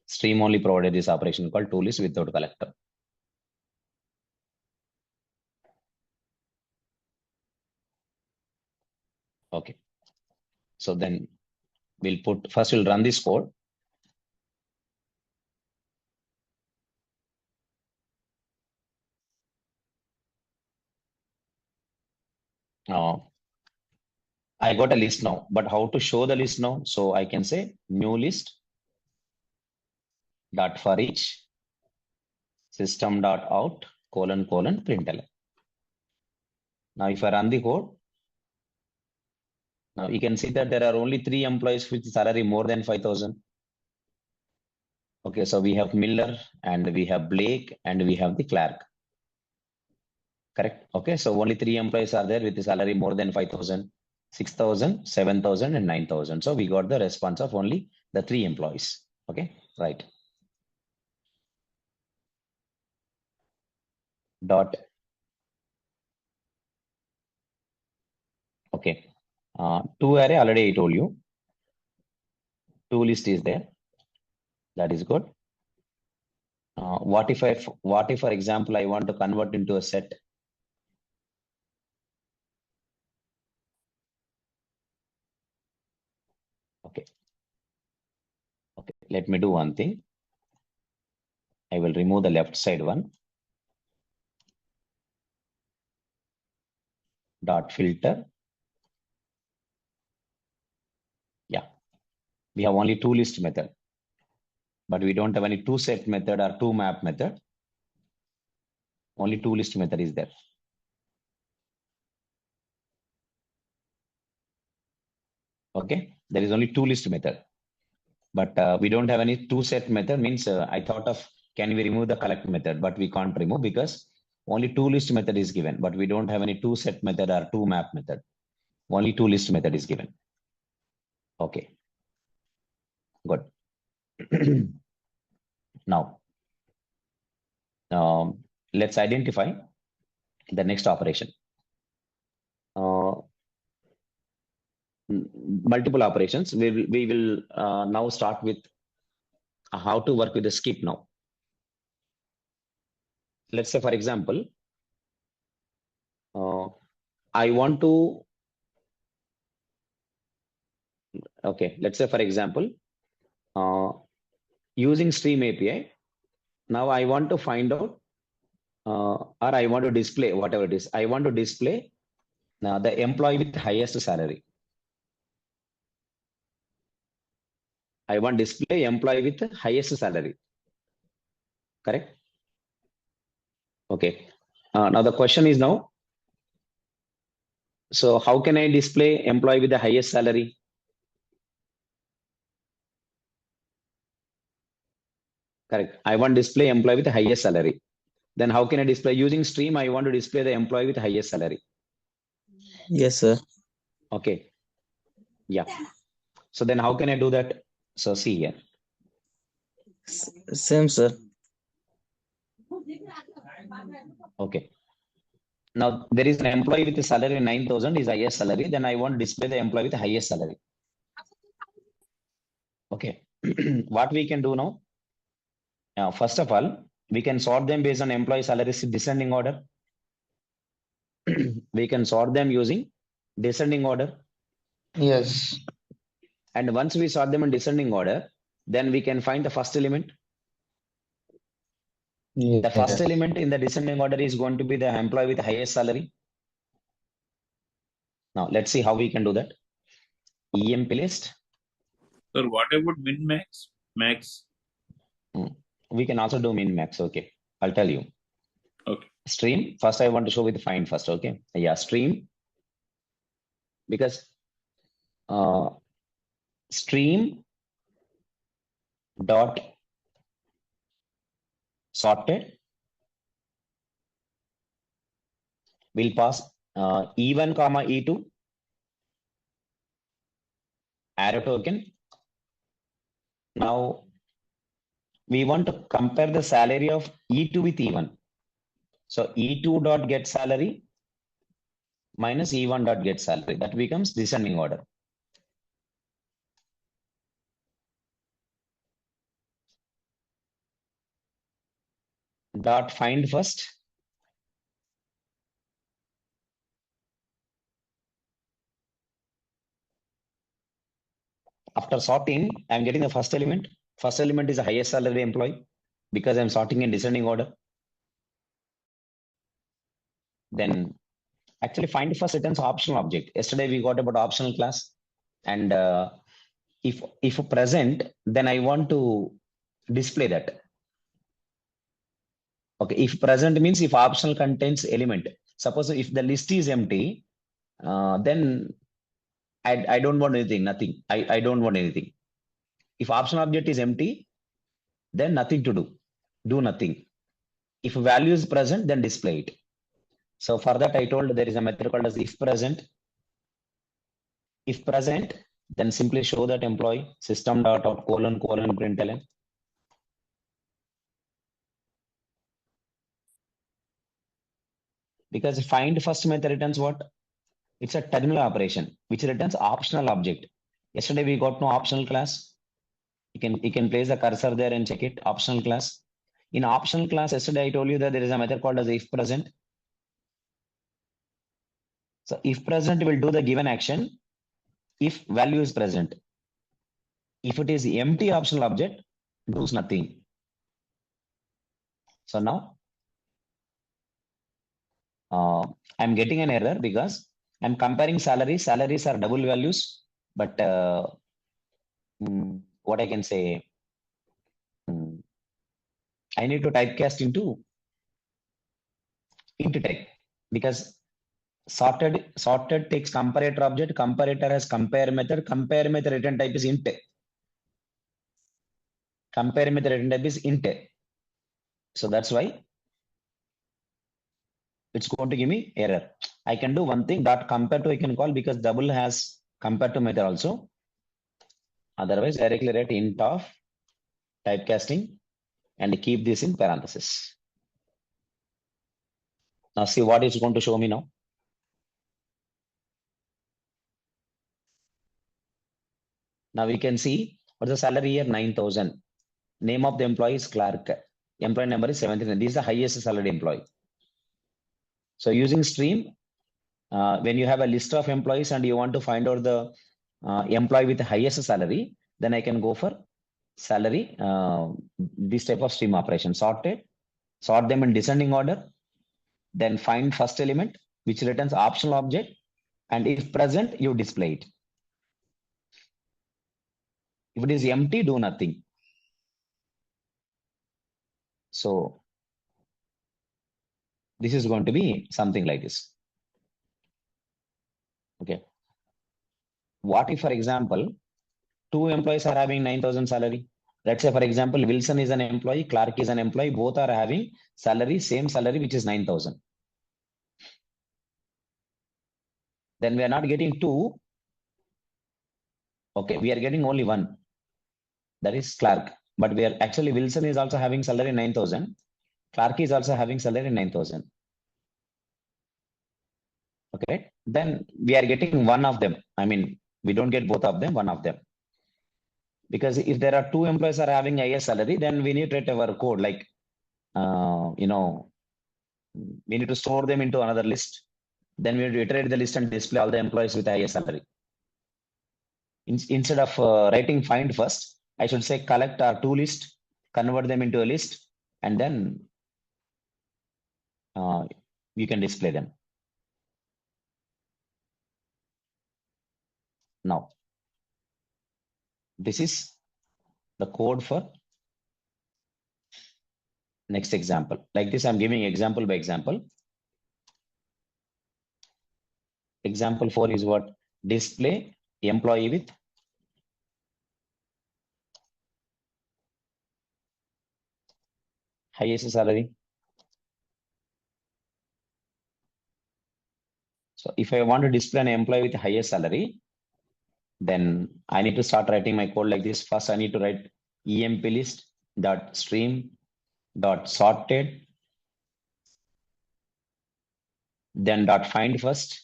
Stream only provided this operation called toList without collector. Okay. So then we'll run this code. I got a list now, but how to show the list now? So I can say new list dot for each system dot out : println. Now if I run the code, now you can see that there are only 3 employees with salary more than 5,000. Okay, so we have Miller and we have Blake and we have the clerk. Correct. Okay, so only 3 employees are there with the salary more than 5,000, 6,000, 7,000, and 9,000. So we got the response of only the 3 employees. Okay, right. Dot. Okay. To array already I told you. toList is there. That is good. What if for example I want to convert into a set? Okay. Okay. Let me do one thing. I will remove the left side one. Dot filter. Yeah. We have only toList method, but we don't have any toSet method or toMap method. Only toList method is there. Okay, there is only toList method, but we don't have any toSet method. Means I thought of can we remove the collect method, but we can't remove because only toList method is given, but we don't have any toSet method or toMap method. Only toList method is given. Okay, good. Now, let's identify the next operation. Multiple operations. We will now start with how to work with the skip now. Let's say, for example, I want to, okay, let's say, for example, using Stream API, now I want to find out, or I want to display whatever it is. I want to display the employee with highest salary. I want to display employee with highest salary. Correct? Okay. Now the question is now, so how can I display employee with the highest salary? Correct. I want to display employee with the highest salary. Then how can I display using stream? I want to display the employee with the highest salary. Yes, sir. Okay. Yeah. So then how can I do that? So see here. Same, sir. Okay. Now there is an employee with a salary 9,000 is highest salary. Then I want to display the employee with the highest salary. Okay. What we can do now? First of all, we can sort them based on employee salaries in descending order. We can sort them using descending order. Yes. And once we sort them in descending order, then we can find the first element. Yes. The first element in the descending order is going to be the employee with the highest salary. Now let's see how we can do that. EMP list. Sir, what about min max? Max. We can also do min max. Okay, I'll tell you. Okay. Stream. First, I want to show with find first. Okay. Yeah, stream. Because stream dot sorted will pass E1 comma E2 arrow token. Now we want to compare the salary of E2 with E1. So E2 dot get salary minus E1 dot get salary. That becomes descending order. Dot find first. After sorting, I'm getting the first element. First element is the highest salary employee because I'm sorting in descending order. Then actually find first returns optional object. Yesterday we got about optional class, and if present, then I want to display that. Okay, if present means if optional contains element. Suppose if the list is empty, then I don't want anything, nothing. I don't want anything. If optional object is empty, then nothing to do. Do nothing. If value is present, then display it. So for that, I told there is a method called as if present. If present, then simply show that employee system dot out colon println. Because find first method returns what? It's a terminal operation which returns optional object. Yesterday we got no optional class. You can place the cursor there and check it. Optional class. In optional class, yesterday I told you that there is a method called as if present. So if present will do the given action if value is present. If it is empty optional object, does nothing. So now I'm getting an error because I'm comparing salaries. Salaries are double values, but what I can say, I need to typecast into type because Sorted takes comparator object. Comparator has compare method. Compare method return type is int. Compare method return type is int. So that's why it's going to give me error. I can do one thing, dot compare to I can call, because double has compare to method also. Otherwise, directly write int of typecasting and keep this in parenthesis. Now see what it's going to show me now. Now we can see what's the salary here, 9,000. Name of the employee is Clark. Employee number is 79. This is the highest salaried employee. So using stream, when you have a list of employees and you want to find out the employee with the highest salary, then I can go for salary, this type of stream operation. Sort them in descending order, then find first element, which returns optional object, and if present, you display it. If it is empty, do nothing. So this is going to be something like this. Okay. What if, for example, two employees are having 9,000 salary? Let's say, for example, Wilson is an employee, Clark is an employee, both are having salary, same salary, which is 9,000. Then we are not getting two. Okay, we are getting only one. That is Clark. But we are actually, Wilson is also having salary 9,000. Clark is also having salary 9,000. Okay, then we are getting one of them. I mean, we don't get both of them, one of them. Because if there are two employees are having higher salary, then we need to write our code like, we need to store them into another list. Then we need to iterate the list and display all the employees with higher salary. Instead of writing find first, I should say collect our two list, convert them into a list, and then you can display them. Now, this is the code for next example. Like this, I'm giving example by example. Example 4 is what? Display employee with highest salary. So if I want to display an employee with highest salary, then I need to start writing my code like this. First, I need to write emp list dot stream dot sorted, then dot find first,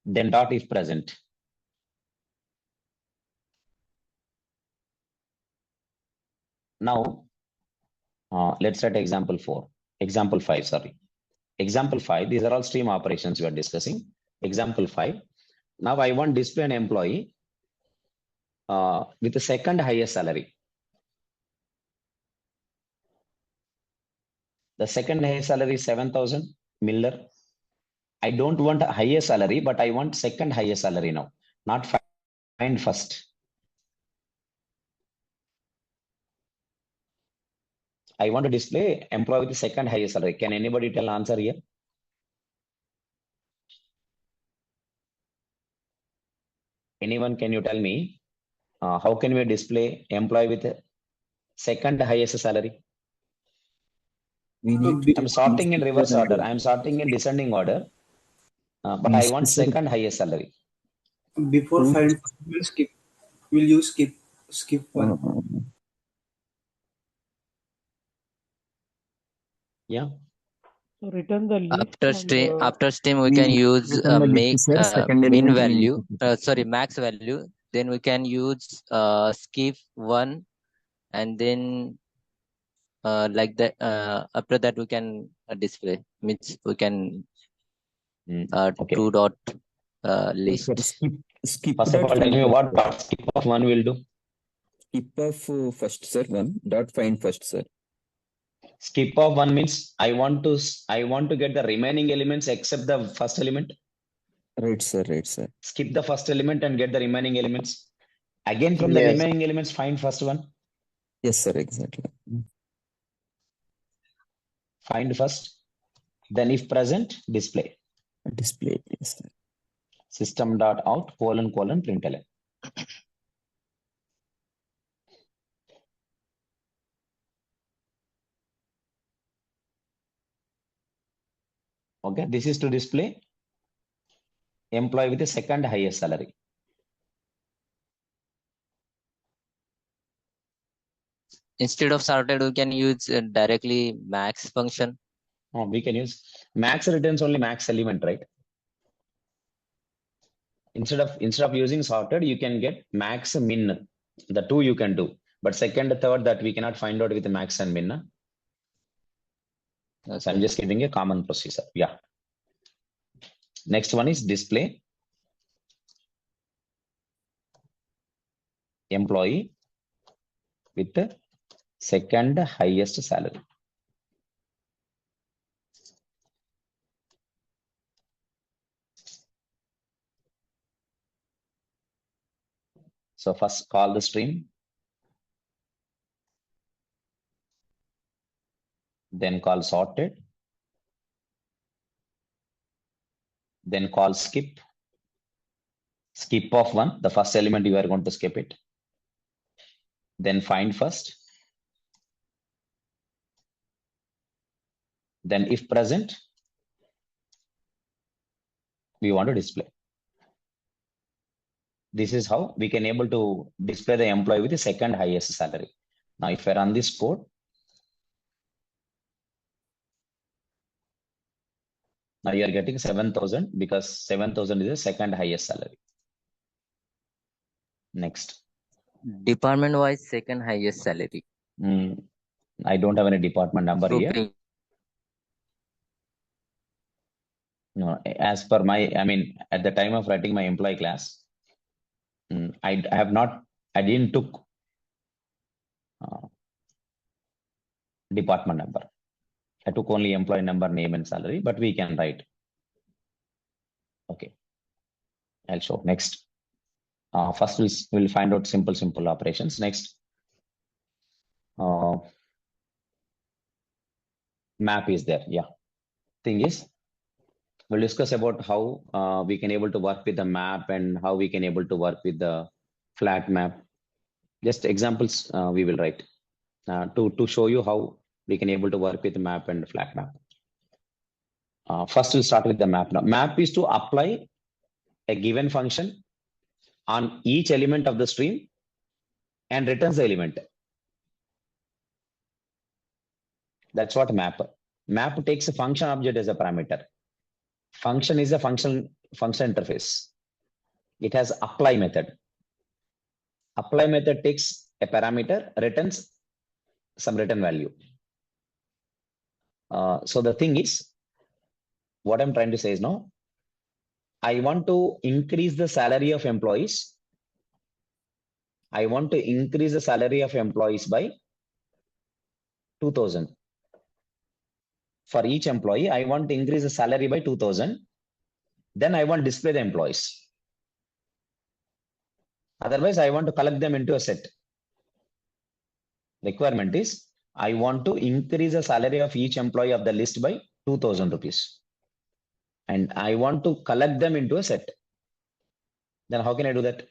then dot if present. Now, let's write example 4, example 5, sorry. Example 5, these are all stream operations we are discussing. Example 5. Now I want to display an employee with the second highest salary. The second highest salary is 7,000, Miller. I don't want a higher salary, but I want second highest salary now, not find first. I want to display employee with the second highest salary. Can anybody tell answer here? Anyone, can you tell me how can we display employee with the second highest salary? I'm sorting in reverse order. I'm sorting in descending order, but I want second highest salary. Before find, we'll skip. We'll use skip one. Yeah. So return the list After stream we can use make min value, max value. Then we can use skip one, and then like that. After that we can display. Means we can Okay. two dot list. Skip First of all, tell me what dot skip of one will do. skip of first, sir. One dot find first, sir. Skip of one means I want to get the remaining elements except the first element. Right, sir. Right, sir. Skip the first element and get the remaining elements. Again, from the Yes. remaining elements, find first one. Yes, sir. Exactly. Find first. Then if present, display. Display, yes, sir. System.out : println. Okay, this is to display employee with the second highest salary. Instead of sorted, we can use directly max function. Oh, we can use max returns only max element, right? Instead of using sorted, you can get max min. The two you can do, but second, third, that we cannot find out with the max and min. So I'm just giving a common procedure. Yeah. Next one is display employee with the second highest salary. So first call the stream, then call sorted, then call skip of one, the first element you are going to skip it. Then find first. Then if present, we want to display. This is how we can able to display the employee with the second highest salary. Now, if I run this code, now you are getting 7,000 because 7,000 is the second highest salary. Next. Department wise, second highest salary. I don't have any department number here. Grouping. No, as per my, at the time of writing my employee class, I didn't took department number. I took only employee number, name and salary, but we can write. Okay. I'll show next. First we'll find out simple operations. Next. Map is there. Yeah. Thing is, we'll discuss about how we can able to work with the map and how we can able to work with the flat map. Just examples we will write to show you how we can able to work with the map and flat map. First we'll start with the map. Now, map is to apply a given function on each element of the stream and returns the element. That's what map. Map takes a function object as a parameter. Function is a function interface. It has apply method. Apply method takes a parameter, returns some return value. So the thing is, what I'm trying to say is now, I want to increase the salary of employees. I want to increase the salary of employees by 2,000. For each employee, I want to increase the salary by 2,000. Then I want to display the employees. Otherwise, I want to collect them into a set. Requirement is, I want to increase the salary of each employee of the list by 2,000 rupees. And I want to collect them into a set. Then how can I do that?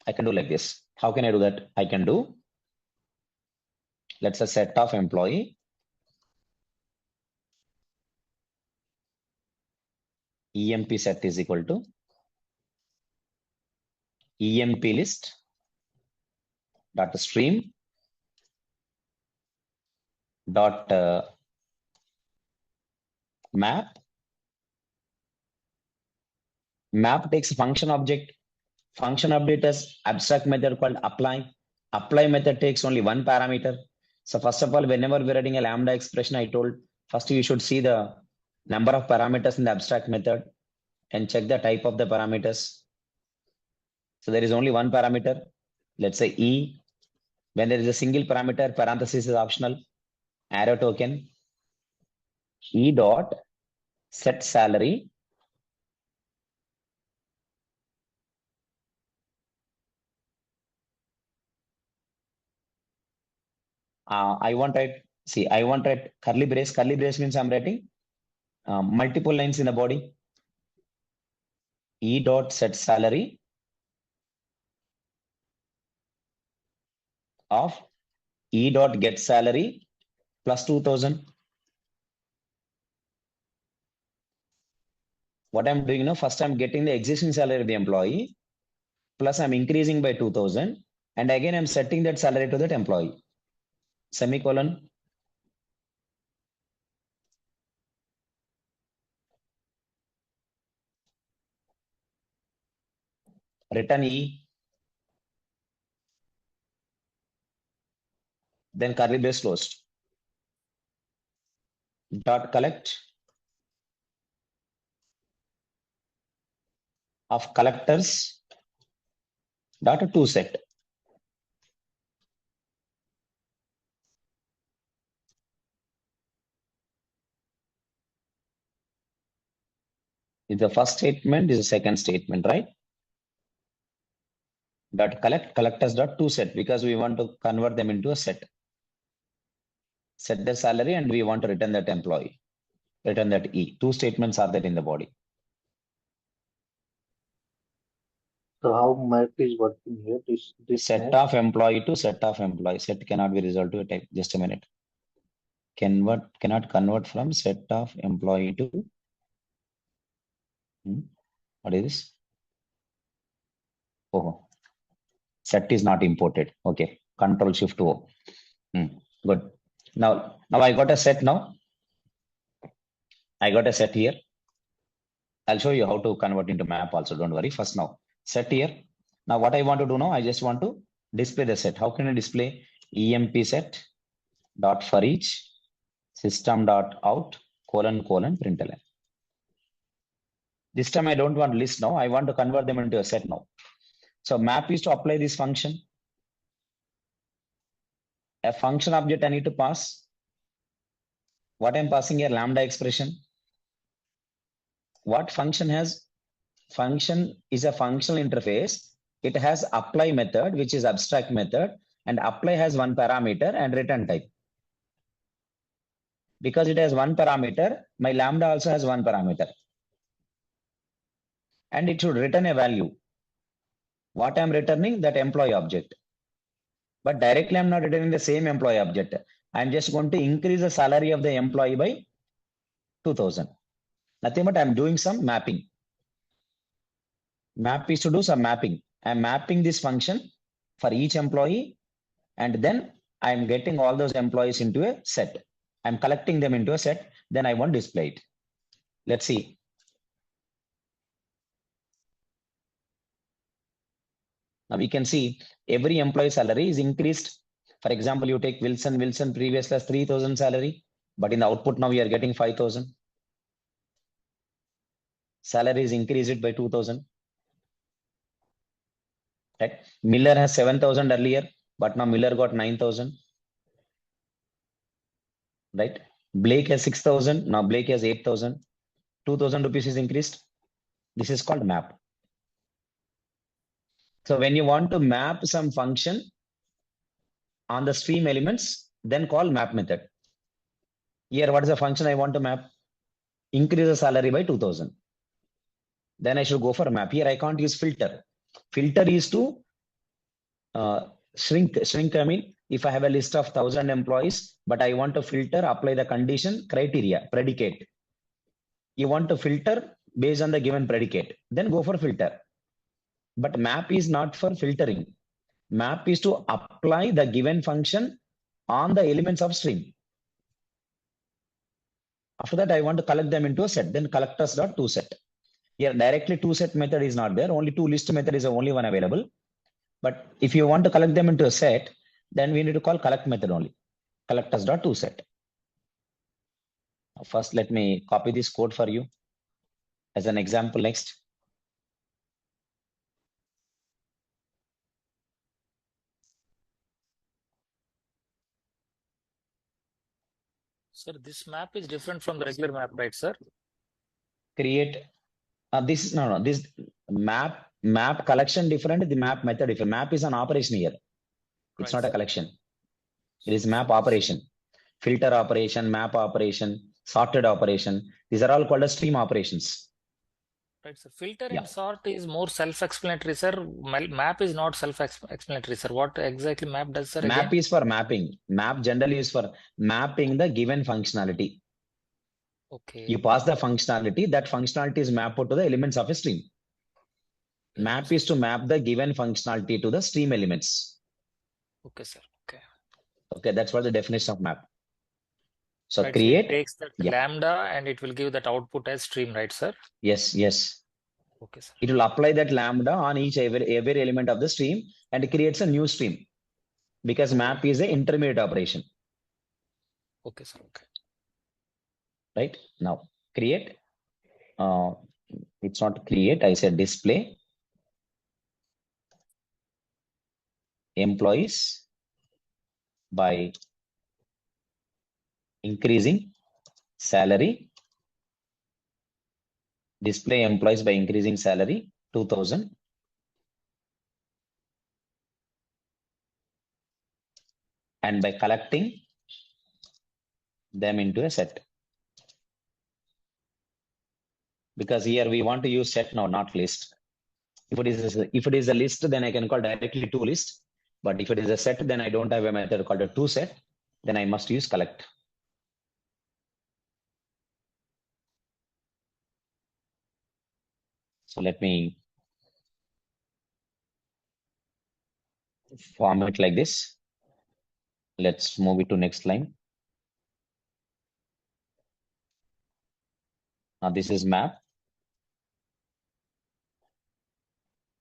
I can do like this. How can I do that? I can do, let's say, set of employee EMP set is equal to EMP list dot stream dot map. Map takes function object. Function object has abstract method called apply. Apply method takes only one parameter. So first of all, whenever we're writing a lambda expression, I told first you should see the number of parameters in the abstract method and check the type of the parameters. So there is only one parameter. Let's say E. When there is a single parameter, parenthesis is optional. Arrow token. E dot set salary. I want to write curly brace. Curly brace means I'm writing multiple lines in the body. E dot set salary of E dot get salary plus 2000. What I'm doing now, first I'm getting the existing salary of the employee, plus I'm increasing by 2000, and again I'm setting that salary to that employee. Semicolon. Return E. Then curly brace closed. Dot collect of collectors dot to set. Is the first statement, is the second statement, right? Dot collect collectors dot to set, because we want to convert them into a set. Set the salary and we want to return that employee. Return that E. Two statements are there in the body. So how map is working here? This Set map? of employee to set of employee. Set cannot be resolved to a type. Just a minute. Cannot convert from set of employee to what is this? Oh, set is not imported. Okay. Control Shift O. Good. Now I got a set now. I got a set here. I'll show you how to convert into map also. Don't worry. First now, set here. Now what I want to do now, I just want to display the set. How can I display? EMP set dot for each system dot out colon println. This time I don't want list now. I want to convert them into a set now. So map is to apply this function. A function object I need to pass. What I'm passing here, lambda expression. What function has? Function is a functional interface. It has apply method, which is abstract method, and apply has one parameter and return type. Because it has one parameter, my lambda also has one parameter. And it should return a value. What I'm returning? That employee object. But directly I'm not returning the same employee object. I'm just going to increase the salary of the employee by 2000. Nothing but I'm doing some mapping. Map is to do some mapping. I'm mapping this function for each employee, and then I'm getting all those employees into a set. I'm collecting them into a set, then I want to display it. Let's see. Now we can see every employee salary is increased. For example, you take Wilson previously has 3000 salary, but in the output now we are getting 5000. Salary is increased by 2000. Right? Miller has 7000 earlier, but now Miller got 9000. Right? Blake has 6000, now Blake has 8000. 2000 rupees is increased. This is called map. So when you want to map some function on the stream elements, then call map method. Here, what is the function I want to map? Increase the salary by 2000. Then I should go for map. Here I can't use filter. Filter is to shrink. I mean, if I have a list of 1000 employees, but I want to filter, apply the condition, criteria, predicate. You want to filter based on the given predicate, then go for filter. But map is not for filtering. Map is to apply the given function on the elements of stream. After that, I want to collect them into a set. Then collectors.toSet. Here directly toSet method is not there. Only toList method is the only one available. But if you want to collect them into a set, then we need to call collect method only. Collectors.toSet. First, let me copy this code for you as an example next. Sir, this map is different from the regular map, right, sir? Create this this map collection different, the map method different. Map is an operation here. It's Right, not a sir. collection. It is map operation. Filter operation, map operation, sorted operation. These are all called as stream operations. Right, sir. Filter Yeah. and sort is more self-explanatory, sir. Map is not self-explanatory, sir. What exactly map does, sir? Map Again? is for mapping. Map generally is for mapping the given functionality. Okay. You pass the functionality, that functionality is mapped to the elements of a stream. Map is to map the given functionality to the stream elements. Okay, sir. Okay. Okay, that's what the definition of map. So Right, create. so it takes that Yeah. lambda and it will give that output as stream, right, sir? Yes, yes. Okay, sir. It will apply that lambda on every element of the stream and it creates a new stream because map is an intermediate operation. Okay, sir. Okay. Right now, create. It's not create. I said display employees by increasing salary. Display employees by increasing salary 2000. And by collecting them into a set. Because here we want to use set now, not list. If it is a list, then I can call directly to list. But if it is a set, then I don't have a method called a to set. Then I must use collect. So let me form it like this. Let's move it to next line. Now this is map.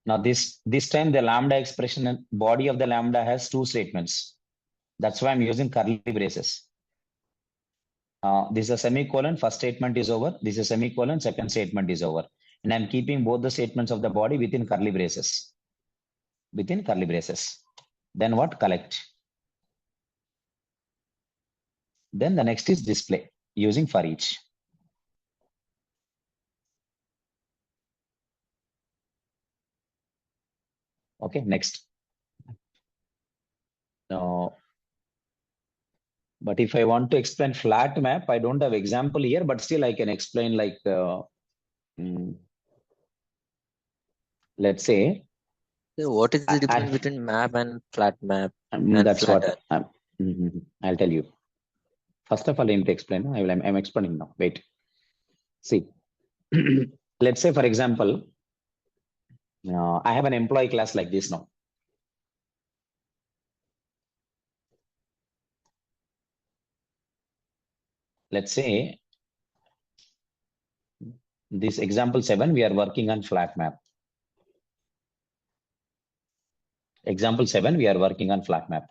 Now this time the lambda expression and body of the lambda has two statements. That's why I'm using curly braces. This is a semicolon, first statement is over. This is a semicolon, second statement is over. And I'm keeping both the statements of the body within curly braces. Within curly braces. Then what? Collect. Then the next is display using for each. Okay, next. Now, but if I want to explain flat map, I don't have example here, but still I can explain like, let's say. So what is the difference between map and flat map? That's flatter? What I'll tell you. First of all, I need to explain. I'm explaining now. Wait. See, let's say, for example, I have an employee class like this now. Let's say this example 7, we are working on flat map. Example 7, we are working on flat map.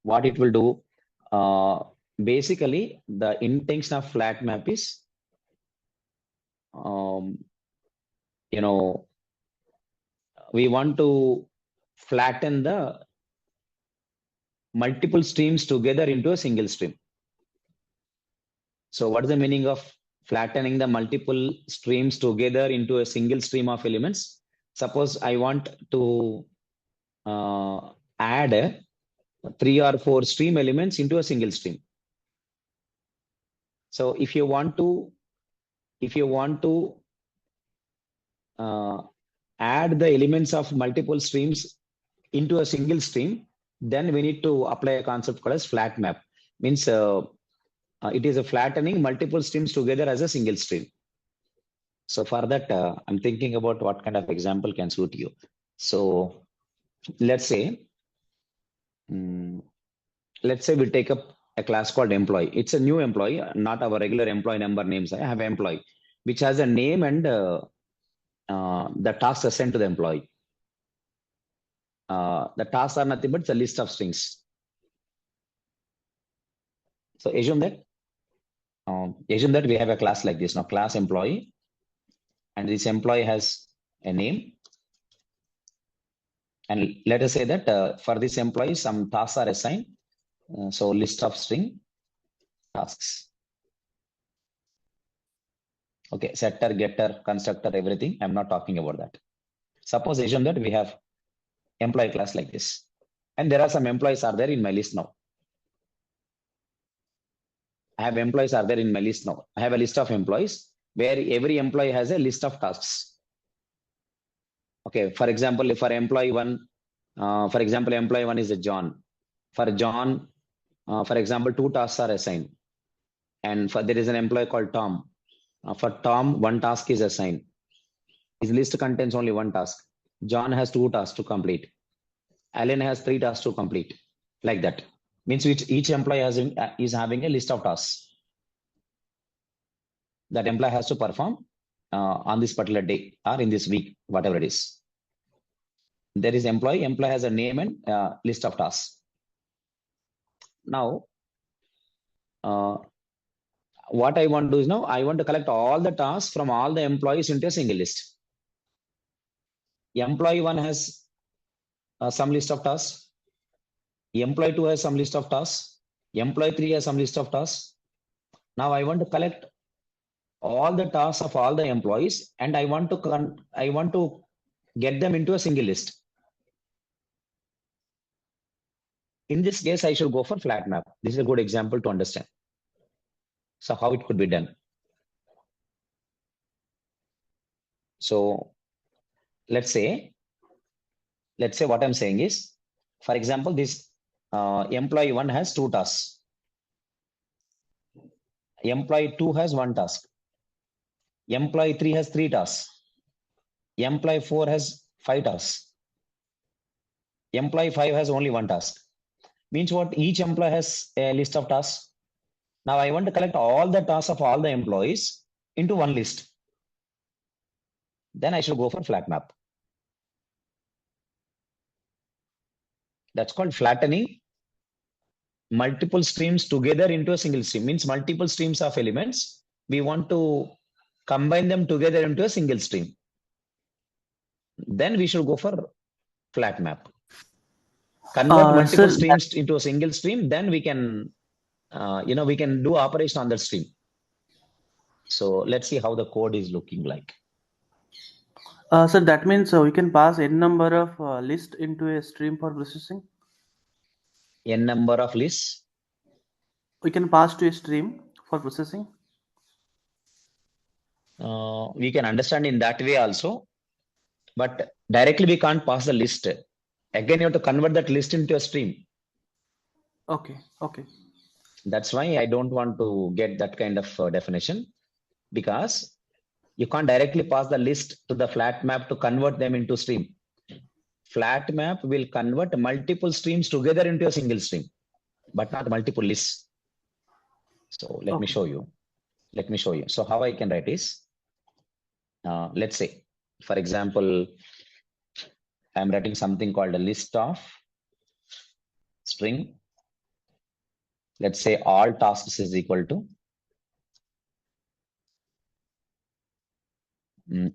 What it will do, basically the intention of flat map is, we want to flatten the multiple streams together into a single stream. So what is the meaning of flattening the multiple streams together into a single stream of elements? Suppose I want to add 3 or 4 stream elements into a single stream. So if you want to add the elements of multiple streams into a single stream, then we need to apply a concept called as flat map. Means it is a flattening multiple streams together as a single stream. So for that, I'm thinking about what kind of example can suit you. So let's say we take up a class called employee. It's a new employee, not our regular employee number names. I have an employee which has a name and the tasks assigned to the employee. The tasks are nothing but it's a list of strings. So assume that we have a class like this now, class employee, and this employee has a name. And let us say that for this employee, some tasks are assigned. So list of string tasks. Okay, setter, getter, constructor, everything. I'm not talking about that. Suppose assume that we have employee class like this. And there are some employees are there in my list now. I have employees are there in my list now. I have a list of employees where every employee has a list of tasks. Okay, for example, if for employee one, employee one is a John. For John, for example, 2 tasks are assigned. And for there is an employee called Tom. For Tom, 1 task is assigned. His list contains only 1 task. John has 2 tasks to complete. Alan has 3 tasks to complete. Like that. Means each employee is having a list of tasks that employee has to perform on this particular day or in this week, whatever it is. There is employee has a name and list of tasks. Now, what I want to do is now I want to collect all the tasks from all the employees into a single list. Employee 1 has some list of tasks. Employee 2 has some list of tasks. Employee 3 has some list of tasks. Now I want to collect all the tasks of all the employees and I want to get them into a single list. In this case, I should go for flat map. This is a good example to understand. So how it could be done. So let's say what I'm saying is, for example, this employee 1 has 2 tasks. Employee 2 has 1 task. Employee 3 has 3 tasks. Employee 4 has 5 tasks. Employee 5 has only 1 task. Means what? Each employee has a list of tasks. Now I want to collect all the tasks of all the employees into one list. Then I should go for flat map. That's called flattening multiple streams together into a single stream. Means multiple streams of elements. We want to combine them together into a single stream. Then we should go for flat map. Convert multiple streams into a single stream. Then we can, we can do operation on that stream. So let's see how the code is looking like. So that means we can pass n number of lists into a stream for processing. N number of lists we can pass to a stream for processing. We can understand in that way also, but directly we can't pass the list. Again, you have to convert that list into a stream. Okay. That's why I don't want to get that kind of definition, because you can't directly pass the list to the flat map to convert them into stream. Flat map will convert multiple streams together into a single stream, but not multiple lists. So let me show you. So how I can write is, let's say, for example, I'm writing something called a list of string. Let's say all tasks is equal to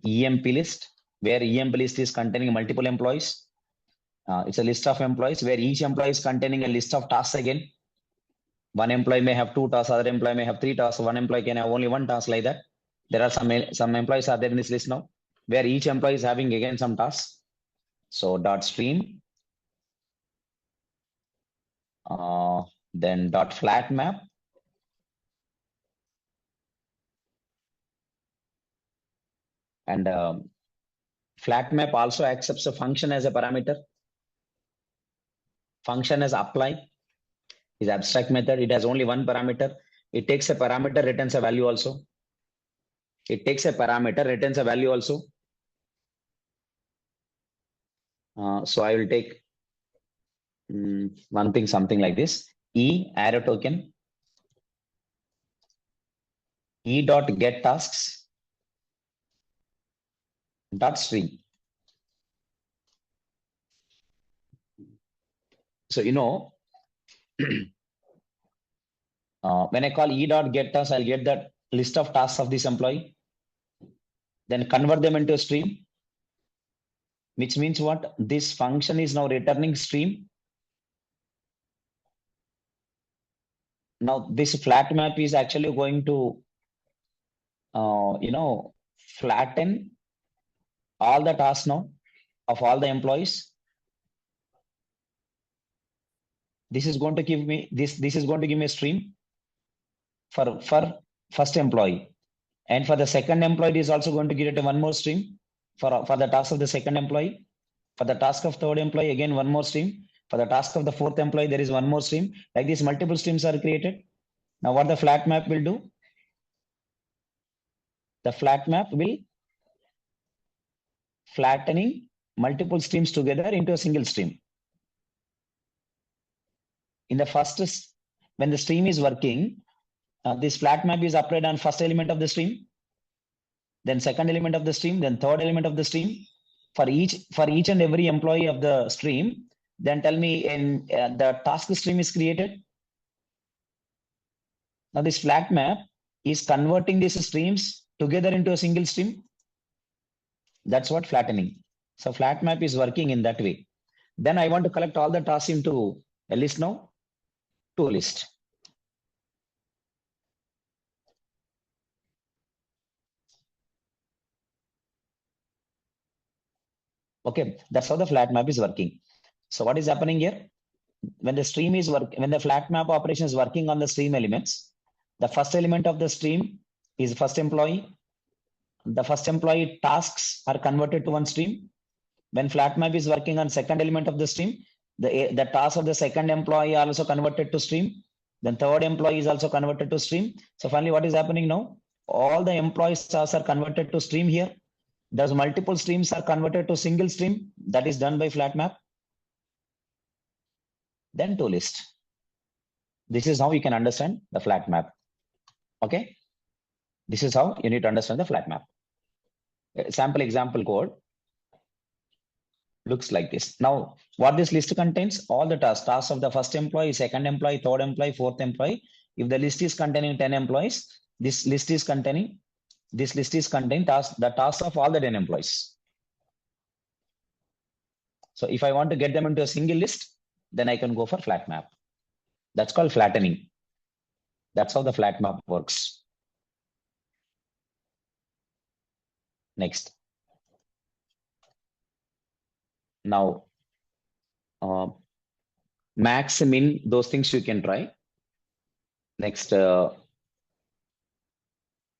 EMP list, where EMP list is containing multiple employees. It's a list of employees where each employee is containing a list of tasks again. One employee may have 2 tasks, other employee may have 3 tasks. One employee can have only 1 task, like that. There are some employees are there in this list now, where each employee is having again some tasks. So dot stream, then dot flat map, and flat map also accepts a function as a parameter. Function as apply is abstract method. It has only one parameter. It takes a parameter, returns a value also. So I will take one thing, something like this. E arrow token, E dot get tasks dot string. So when I call E dot get tasks, I'll get the list of tasks of this employee, then convert them into a stream, which means what? This function is now returning stream. Now this flat map is actually going to, flatten all the tasks now of all the employees. This is going to give me this is going to give me a stream. for first employee. And for the second employee, it is also going to create one more stream for the task of the second employee. For the task of third employee, again, one more stream. For the task of the fourth employee, there is one more stream. Like this, multiple streams are created. Now, what the flat map will do? The flat map will flattening multiple streams together into a single stream. In the first, when the stream is working, this flat map is applied on first element of the stream, then second element of the stream, then third element of the stream. For each and every employee of the stream, then tell me in the task stream is created. Now this flat map is converting these streams together into a single stream. That's what flattening. So flat map is working in that way. Then I want to collect all the tasks into a list now, to a list. Okay, that's how the flat map is working. So what is happening here? When the stream is when the flat map operation is working on the stream elements, the first element of the stream is first employee. The first employee tasks are converted to one stream. When flat map is working on second element of the stream, the task of the second employee are also converted to stream. Then third employee is also converted to stream. So finally, what is happening now? All the employees tasks are converted to stream here. Those multiple streams are converted to single stream. That is done by flat map. Then to list. This is how you can understand the flat map. Okay. This is how you need to understand the flat map. Sample example code looks like this. Now, what this list contains? All the tasks of the first employee, second employee, third employee, fourth employee. If the list is containing 10 employees, this list is containing the tasks of all the 10 employees. So if I want to get them into a single list, then I can go for flat map. That's called flattening. That's how the flat map works. Next. Now, max, min, those things you can try. Next,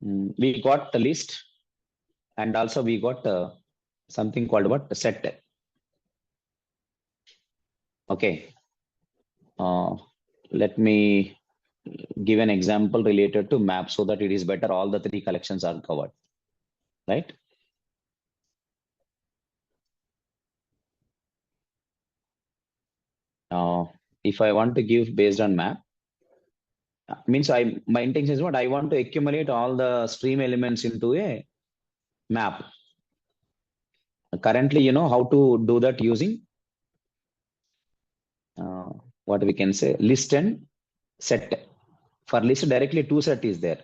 we got the list, and also we got something called what? Set. Okay. Let me give an example related to map so that it is better. All the three collections are covered, right? If I want to give based on map, means my intention is what? I want to accumulate all the stream elements into a map. Currently, you know how to do that using what we can say list and set. For list directly 2set is there,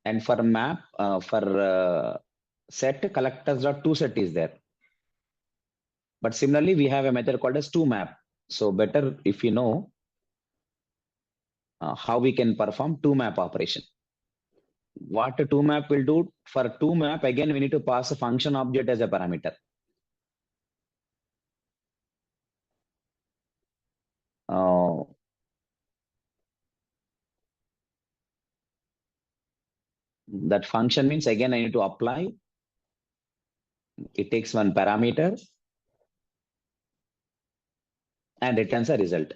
and for map for set collectors.toSet is there. But similarly, we have a method called as toMap. So better if you know how we can perform toMap operation. What a toMap will do, for toMap, again, we need to pass a function object as a parameter. That function means, again, I need to apply. It takes one parameter and returns a result.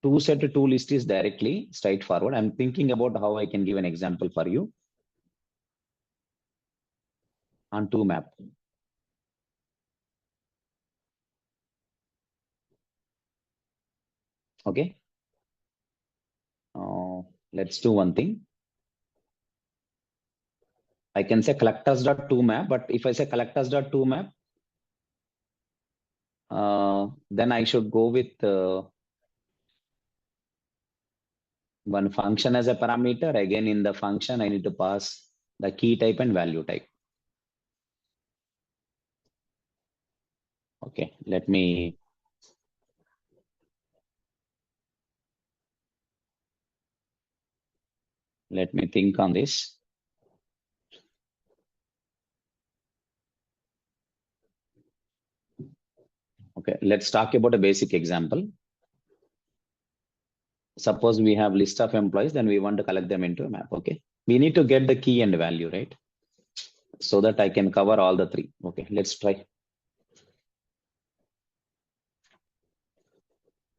ToSet to toList is directly straightforward. I'm thinking about how I can give an example for you on toMap. Okay. Let's do one thing. I can say collectors.toMap, but if I say collectors.toMap, then I should go with one function as a parameter. Again, in the function, I need to pass the key type and value type. Okay, let me think on this. Okay, let's talk about a basic example. Suppose we have list of employees, then we want to collect them into a map. Okay, we need to get the key and value, right? So that I can cover all the three. Okay, let's try.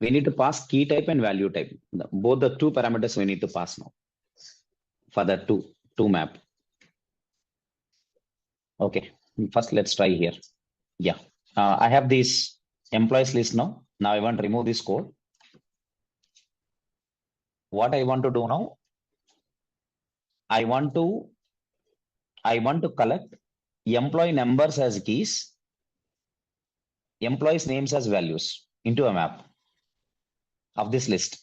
We need to pass key type and value type. Both the two parameters we need to pass now for the two map. Okay, first let's try here. Yeah, I have this employees list now. Now I want to remove this code. What I want to do now, I want to collect employee numbers as keys, employees names as values into a map of this list.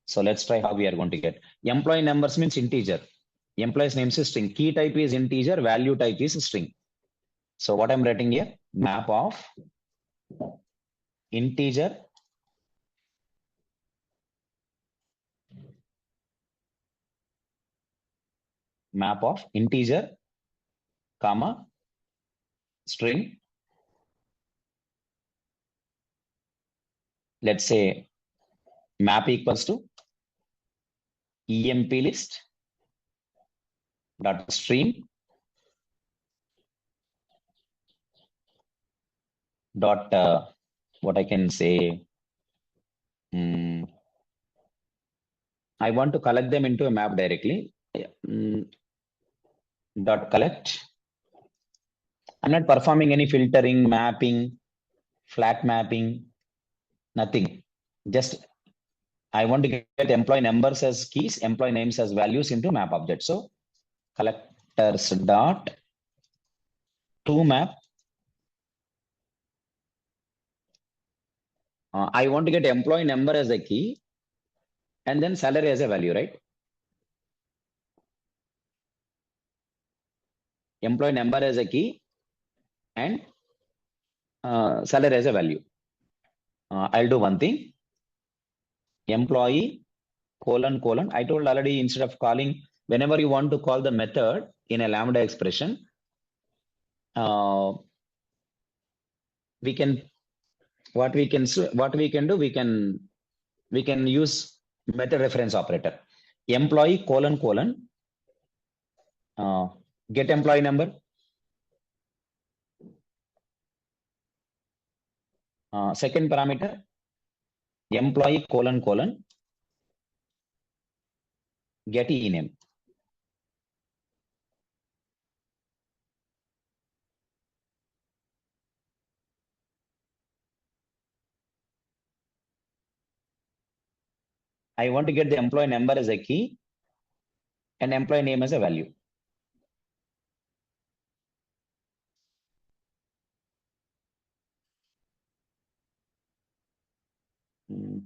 So let's try how we are going to get. Employee numbers means integer. Employees names is string. Key type is integer. Value type is string. So what I'm writing here, map of integer comma string. Let's say map equals to emp list dot stream dot what I can say. I want to collect them into a map directly. Dot collect. I'm not performing any filtering, mapping, flat mapping, nothing. Just I want to get employee numbers as keys, employee names as values into map object. So collectors dot to map. I want to get employee number as a key and then salary as a value, right? Employee number as a key and salary as a value. I'll do one thing. Employee colon. I told already, instead of calling, whenever you want to call the method in a lambda expression, we can use method reference operator. Employee colon get employee number. Second parameter, employee colon get ename. I want to get the employee number as a key and employee name as a value.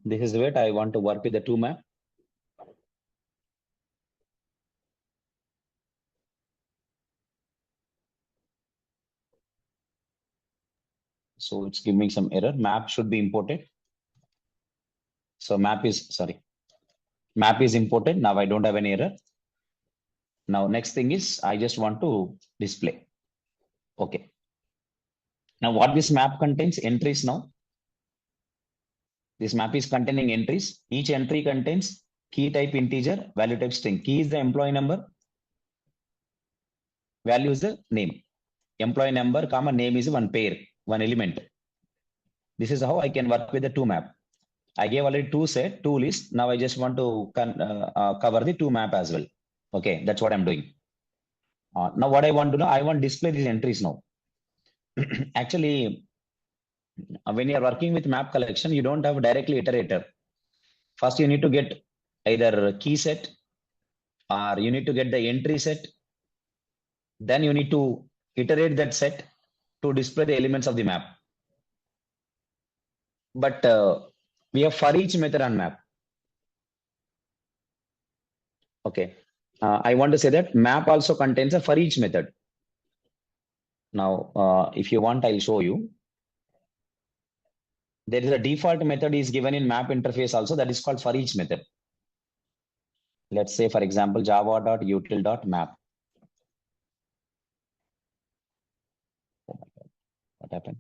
This is where I want to work with the two map. So it's giving me some error. Map should be imported. So map is imported. Now I don't have any error. Now next thing is I just want to display. Okay. Now what this map contains? Entries now. This map is containing entries. Each entry contains key type integer, value type string. Key is the employee number. Value is the name. Employee number comma name is one pair, one element. This is how I can work with the two map. I gave already two list. Now I just want to cover the two map as well. Okay, that's what I'm doing. Now what I want to know, I want to display these entries now. Actually, when you are working with map collection, you don't have directly iterator. First, you need to get either key set or you need to get the entry set. Then you need to iterate that set to display the elements of the map. But we have for each method on map. Okay. I want to say that map also contains a for each method. Now, if you want, I'll show you. There is a default method is given in map interface also, that is called for each method. Let's say, for example, java.util.map. Oh my God, what happened?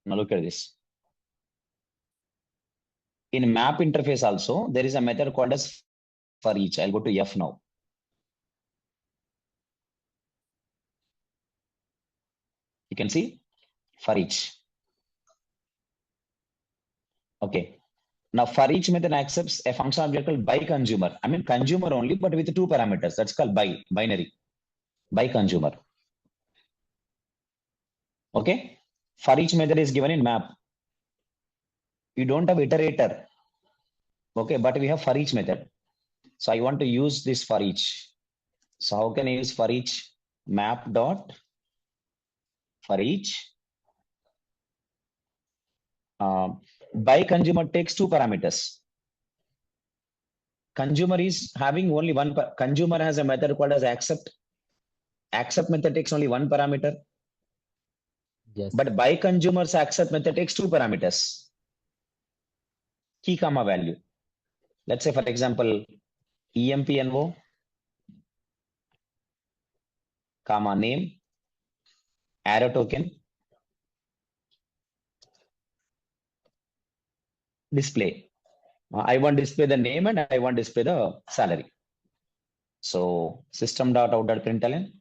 Now look at this. In map interface also, there is a method called as for each. I'll go to F now. You can see for each. Okay. Now for each method accepts a function object called by consumer. I mean consumer only, but with two parameters. That's called binary. By consumer. Okay. For each method is given in map. You don't have iterator. Okay, but we have for each method. So I want to use this for each. So how can I use for each? Map dot for each. By consumer takes two parameters. Consumer is having only one. Consumer has a method called as accept. Accept method takes only one parameter. Yes. But by consumer's accept method takes two parameters. Key comma value. Let's say, for example, EMPNO, comma name, arrow token, display. I want to display the name and I want to display the salary. So system.out.println.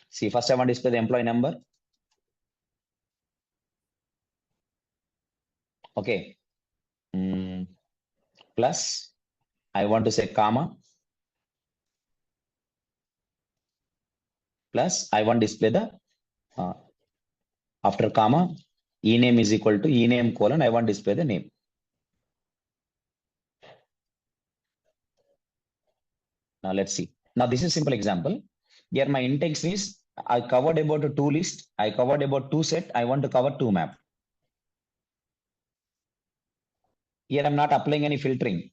See, first I want to display the employee number. Okay. Plus, I want to say comma. Plus, I want to display the after comma, ename is equal to ename colon. I want to display the name. Now let's see. Now this is simple example. Here my index is I covered about a two list. I covered about two set. I want to cover two map. Here I'm not applying any filtering.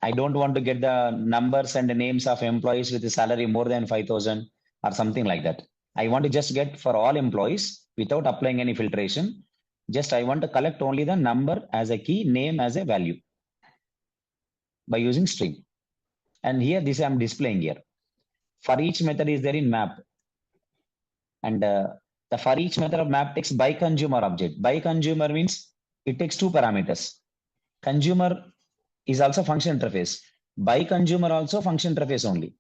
I don't want to get the numbers and the names of employees with a salary more than 5,000 or something like that. I want to just get for all employees without applying any filtration. Just I want to collect only the number as a key, name as a value by using string. And here this I'm displaying here. For each method is there in map. And the for each method of map takes by consumer object. By consumer means it takes two parameters. Consumer is also function interface. By consumer also function interface only.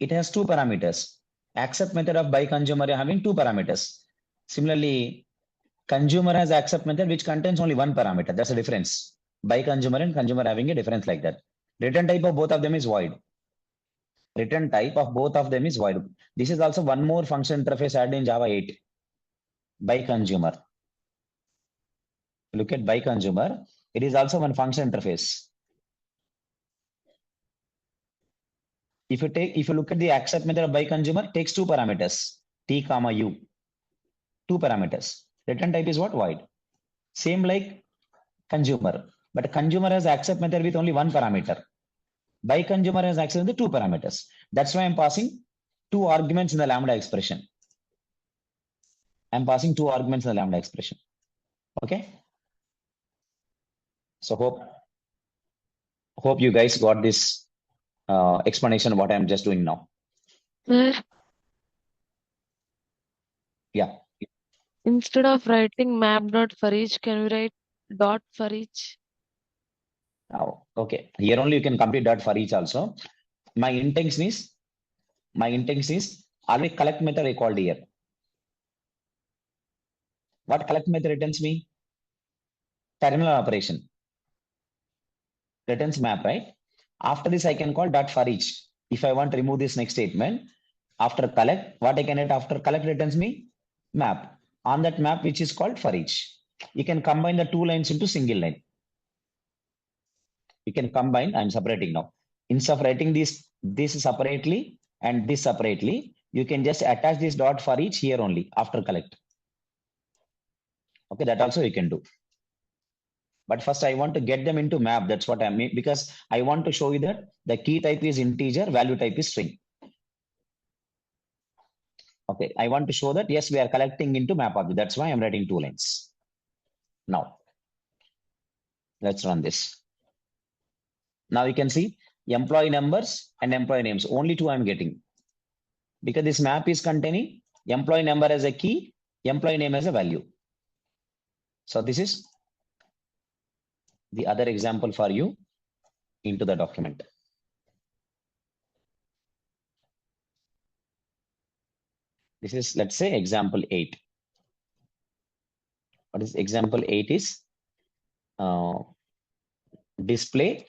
It has two parameters. Accept method of by consumer having two parameters. Similarly, consumer has accept method which contains only one parameter. That's the difference. By consumer and consumer having a difference like that. Return type of both of them is void. Return type of both of them is void. This is also one more function interface added in Java 8. By consumer. Look at by consumer. It is also one function interface. If you look at the accept method of by consumer, it takes two parameters. T comma U. Two parameters. Return type is what? Void. Same like consumer. But consumer has accept method with only one parameter. By consumer has accept with two parameters. That's why I'm passing two arguments in the lambda expression. I'm passing two arguments in the lambda expression. Okay. So hope you guys got this explanation of what I'm just doing now. Yeah. Instead of writing map.forEach, can we write dot for each? Oh, okay. Here only you can complete dot for each also. My intention is always collect method I called here. What collect method returns me? Terminal operation. Returns map, right? After this, I can call dot for each. If I want to remove this next statement, after collect, what I can write after collect returns me? Map. On that map, which is called for each. You can combine the two lines into single line. You can combine, I'm separating now. Instead of writing this separately and this separately, you can just attach this dot for each here only after collect. Okay, that also you can do. But first I want to get them into map. That's what I mean, because I want to show you that the key type is integer, value type is string. Okay, I want to show that, yes, we are collecting into map object. That's why I'm writing two lines. Now, let's run this. Now you can see employee numbers and employee names. Only two I'm getting. Because this map is containing employee number as a key, employee name as a value. So this is the other example for you into the document. This is, let's say, example 8. What is example 8 is display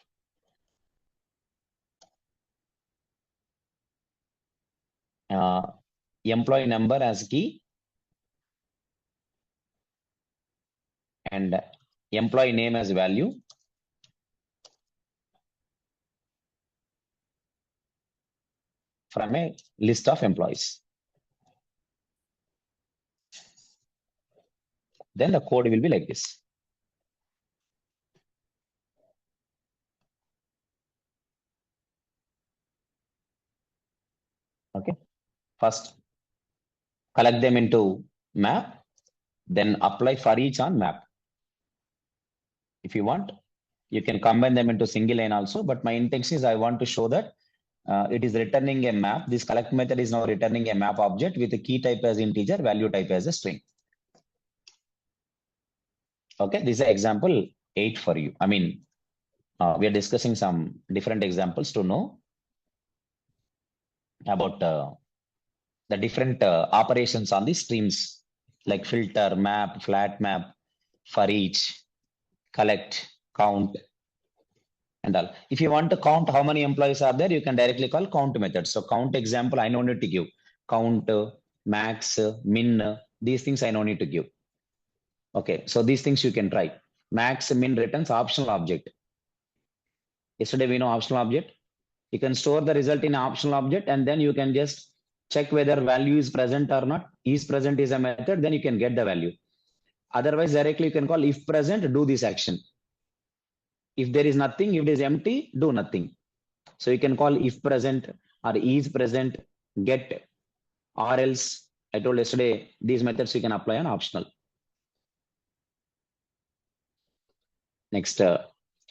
employee number as key and employee name as value from a list of employees. Then the code will be like this. Okay. First, collect them into map, then apply for each on map. If you want, you can combine them into single line also, but my intention is I want to show that it is returning a map. This collect method is now returning a map object with a key type as integer, value type as a string. Okay, this is example 8 for you. I mean, we are discussing some different examples to know about the different operations on the streams like filter, map, flat map, for each, collect, count, and all. If you want to count how many employees are there, you can directly call count method. So count example, I don't need to give. Count, max, min, these things I don't need to give. Okay, so these things you can try. Max, min returns optional object. Yesterday we know optional object. You can store the result in optional object and then you can just check whether value is present or not. Is present is a method, then you can get the value. Otherwise, directly you can call if present, do this action. If there is nothing, if it is empty, do nothing. So you can call if present or is present, get, or else. I told yesterday, these methods you can apply on optional. Next,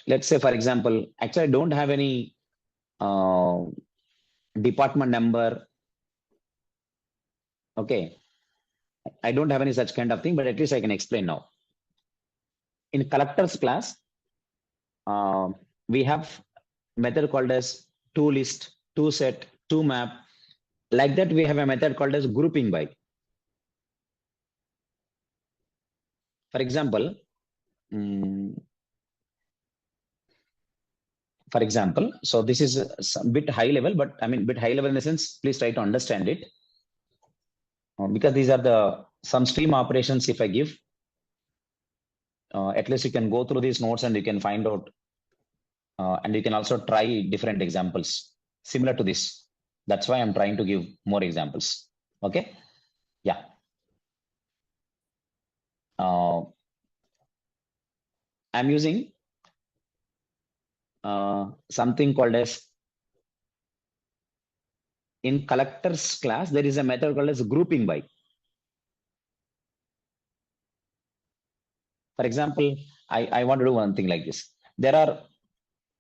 let's say, for example, actually I don't have any department number. Okay, I don't have any such kind of thing, but at least I can explain now. In collectors class, we have method called as toList, toSet, toMap. Like that, we have a method called as grouping by. For example, so this is a bit high level, but I mean bit high level in the sense, please try to understand it. Because these are some stream operations if I give, at least you can go through these notes and you can find out, and you can also try different examples similar to this. That's why I'm trying to give more examples. Okay. Yeah. I'm using something called as, in collectors class, there is a method called as grouping by. For example, I want to do one thing like this. There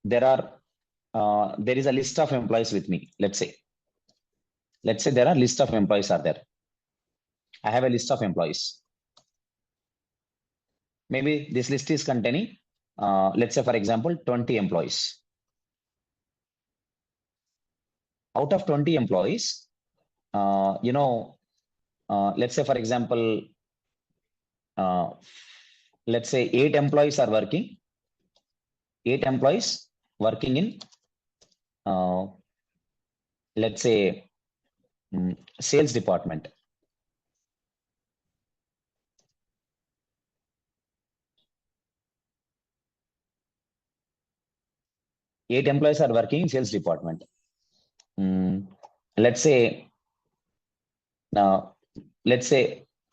is a list of employees with me. Let's say there are list of employees are there. I have a list of employees. Maybe this list is containing, let's say, for example, 20 employees. Out of 20 employees, let's say, for example, let's say 8 employees are working. 8 employees working in, let's say, sales department. Eight employees are working in sales department. Let's say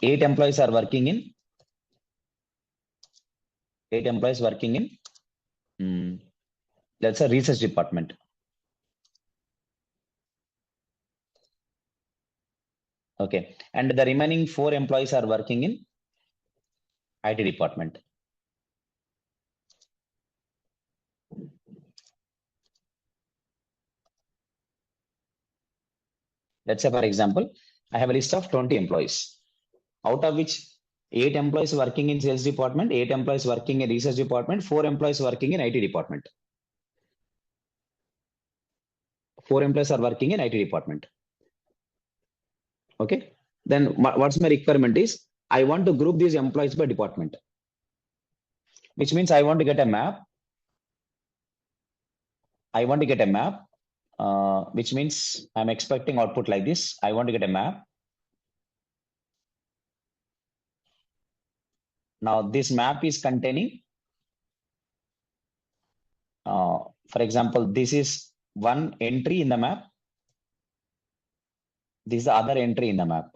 8 employees are working in. 8 employees working in, let's say, research department. Okay, and the remaining 4 employees are working in IT department. Let's say, for example, I have a list of 20 employees, out of which 8 employees working in sales department, 8 employees working in research department, 4 employees working in IT department. 4 employees are working in IT department. Okay. Then what's my requirement is, I want to group these employees by department, which means I want to get a map. Which means I'm expecting output like this. I want to get a map. Now this map is containing, for example, this is one entry in the map. This is the other entry in the map.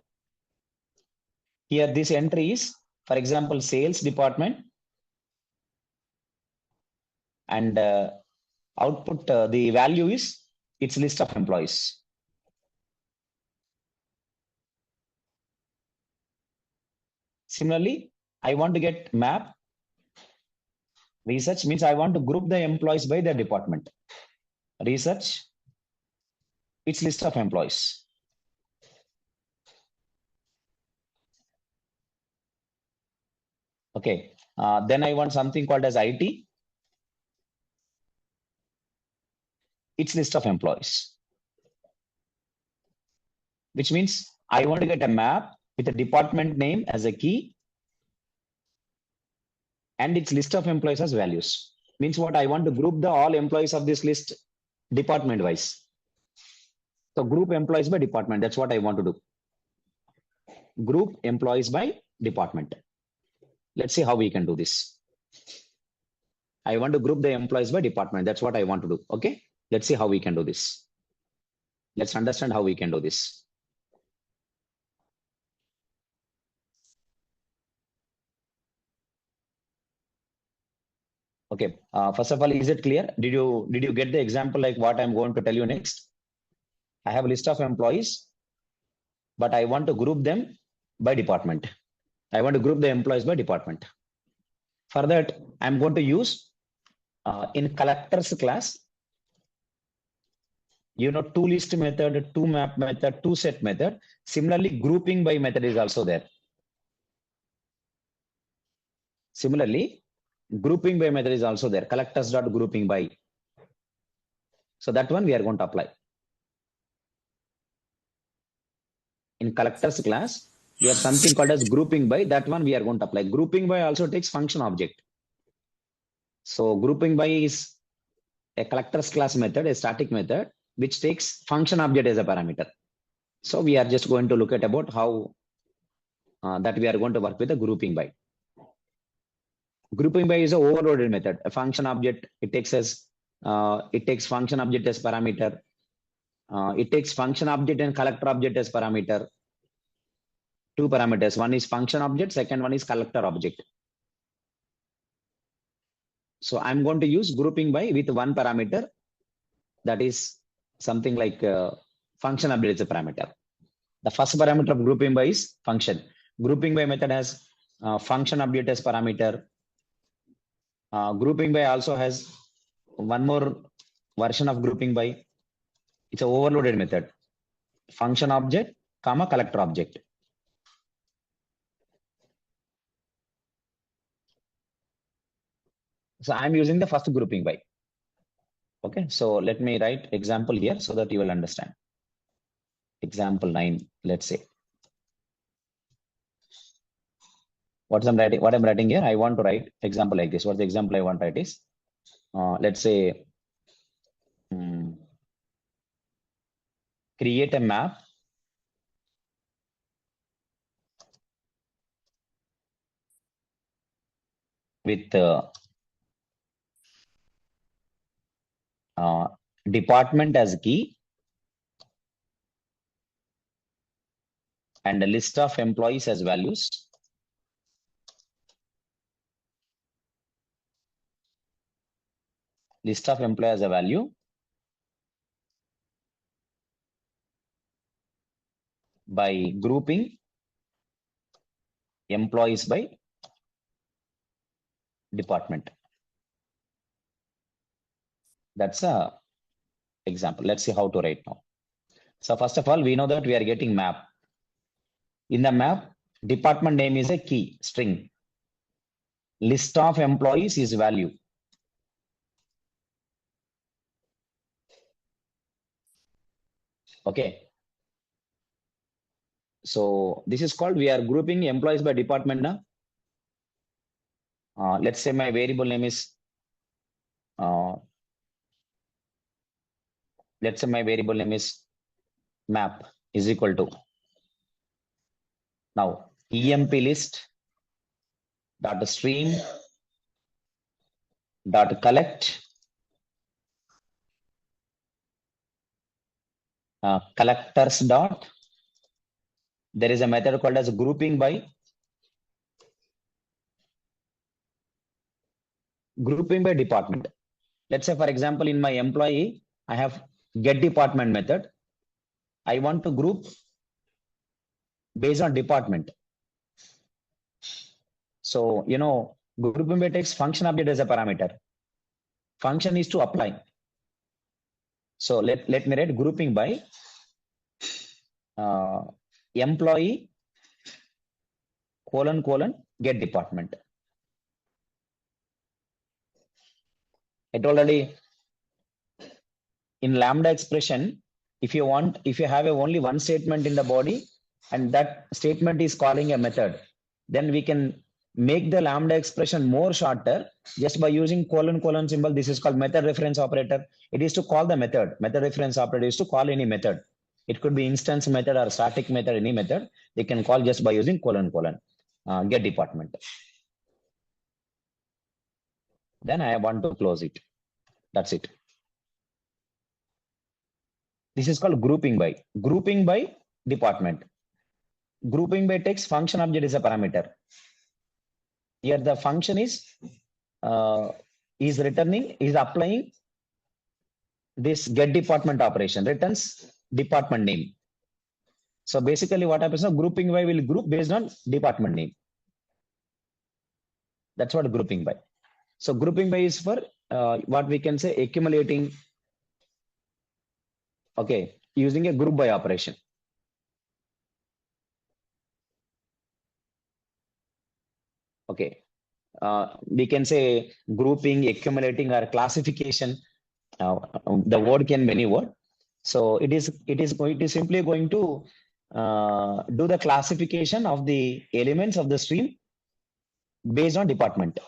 Here this entry is, for example, sales department, and output, the value is its list of employees. Similarly, I want to get map. Research means I want to group the employees by their department. Research, its list of employees. Okay. Then I want something called as IT, its list of employees. Which means I want to get a map with a department name as a key and its list of employees as values. Means what? I want to group the all employees of this list department wise. So group employees by department. That's what I want to do. Group employees by department. Let's see how we can do this. I want to group the employees by department. That's what I want to do. Okay. Let's see how we can do this. Let's understand how we can do this. Okay. First of all, is it clear? Did you get the example like what I'm going to tell you next? I have a list of employees, but I want to group them by department. I want to group the employees by department. For that, I'm going to use in collectors class, to list method, to map method, to set method. Similarly, grouping by method is also there. Similarly, grouping by method is also there. Collectors.grouping by. So that one we are going to apply. In collectors class, we have something called as grouping by. That one we are going to apply. Grouping by also takes function object. So grouping by is a collectors class method, a static method, which takes function object as a parameter. So we are just going to look at about how that we are going to work with the grouping by. Grouping by is a overloaded method. A function object, it takes function object as parameter. It takes function object and collector object as parameter. 2 parameters. One is function object, second one is collector object. So I'm going to use grouping by with one parameter, that is something like function object is a parameter. The first parameter of grouping by is function. Grouping by method has function object as parameter. Grouping by also has one more version of grouping by. It's an overloaded method. Function object, comma collector object. So I'm using the first grouping by. Okay, so let me write example here so that you will understand. Example 9, let's say. What I'm writing here, I want to write example like this. What the example I want to write is, let's say, create a map with department as key and a list of employees as values. List of employees as a value. By grouping employees by department. That's a example. Let's see how to write now. So first of all, we know that we are getting map. In the map, department name is a key string. List of employees is value. Okay. So this is called, we are grouping employees by department now. Let's say my variable name is, let's say my variable name is map is equal to, now emp list dot stream dot collect collectors dot, there is a method called as grouping by department. Let's say, for example, in my employee, I have get department method. I want to group based on department. So, you know, grouping by takes function update as a parameter. Function is to apply. So let me write grouping by employee : get department. It already in lambda expression, if you have only one statement in the body and that statement is calling a method, then we can make the lambda expression more shorter just by using : symbol. This is called method reference operator. It is to call the method. Method reference operator is to call any method. It could be instance method or static method, any method. They can call just by using : get department. Then I want to close it. That's it. This is called grouping by. Grouping by department. Grouping by takes function object is a parameter. Here the function is applying this get department operation, returns department name. So basically what happens now, grouping by will group based on department name. That's what grouping by. So grouping by is for what we can say accumulating, okay, using a group by operation. Okay, we can say grouping, accumulating, or classification. The word can be any word. So it is simply going to do the classification of the elements of the stream based on department.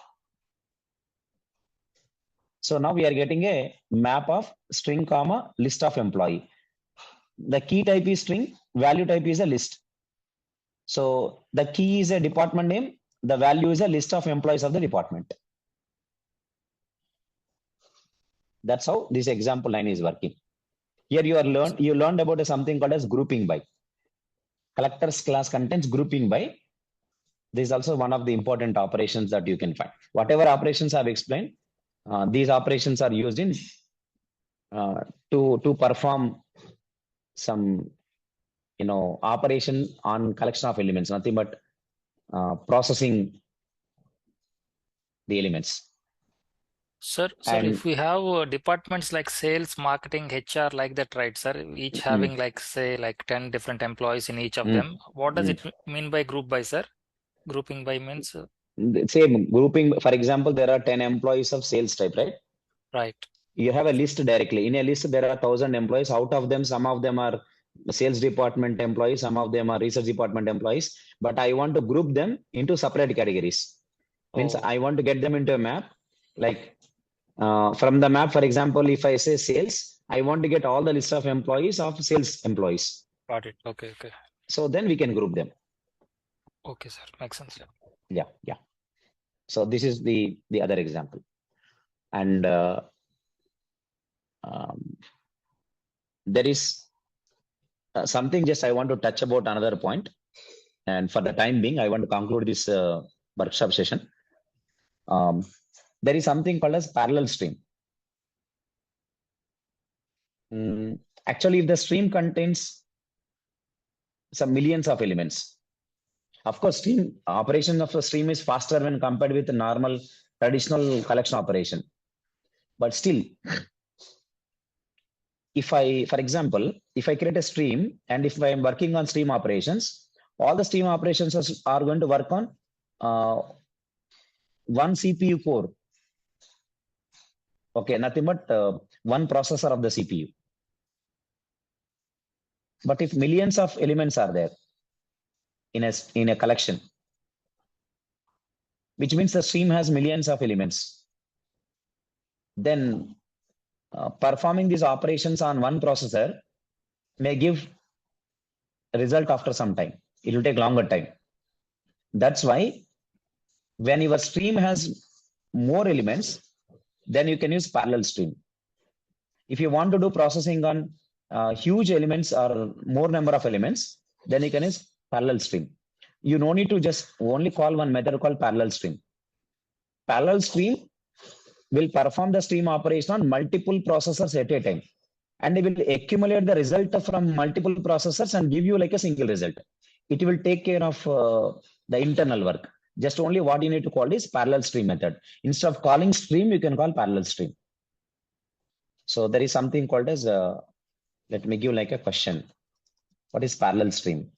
So now we are getting a map of string comma list of employee. The key type is string, value type is a list. So the key is a department name, the value is a list of employees of the department. That's how this example line is working. Here you learned about something called as grouping by. Collectors class contains grouping by. This is also one of the important operations that you can find. Whatever operations I've explained, these operations are used in to perform some, you know, operation on collection of elements, nothing but processing the elements. Sir, if we have departments like sales, marketing, HR, like that, right, sir? Each having like, say, like 10 different employees in each of them. What does it mean by group by, sir? Grouping by means? Same grouping. For example, there are 10 employees of sales type, right? Right. You have a list directly. In a list, there are 1,000 employees. Out of them, some of them are sales department employees, some of them are research department employees. But I want to group them into separate categories. Means I want to get them into a map. Like from the map, for example, if I say sales, I want to get all the list of employees of sales employees. Got it. Okay. So then we can group them. Okay, sir. Makes sense. Yeah. So this is the other example. And there is something just I want to touch about another point. And for the time being, I want to conclude this workshop session. There is something called as parallel stream. Actually, if the stream contains some millions of elements, of course, stream operation of a stream is faster when compared with the normal traditional collection operation. But still, if I, for example, if I create a stream and if I am working on stream operations, all the stream operations are going to work on one CPU core. Okay, nothing but one processor of the CPU. But if millions of elements are there in a collection, which means the stream has millions of elements, then performing these operations on one processor may give a result after some time. It will take longer time. That's why when your stream has more elements, then you can use parallel stream. If you want to do processing on huge elements or more number of elements, then you can use parallel stream. You no need to just only call one method called parallel stream. Parallel stream will perform the stream operation on multiple processors at a time, and it will accumulate the result from multiple processors and give you like a single result. It will take care of the internal work. Just only what you need to call is parallel stream method. Instead of calling stream, you can call parallel stream. So there is something called as, let me give like a question. What is parallel stream?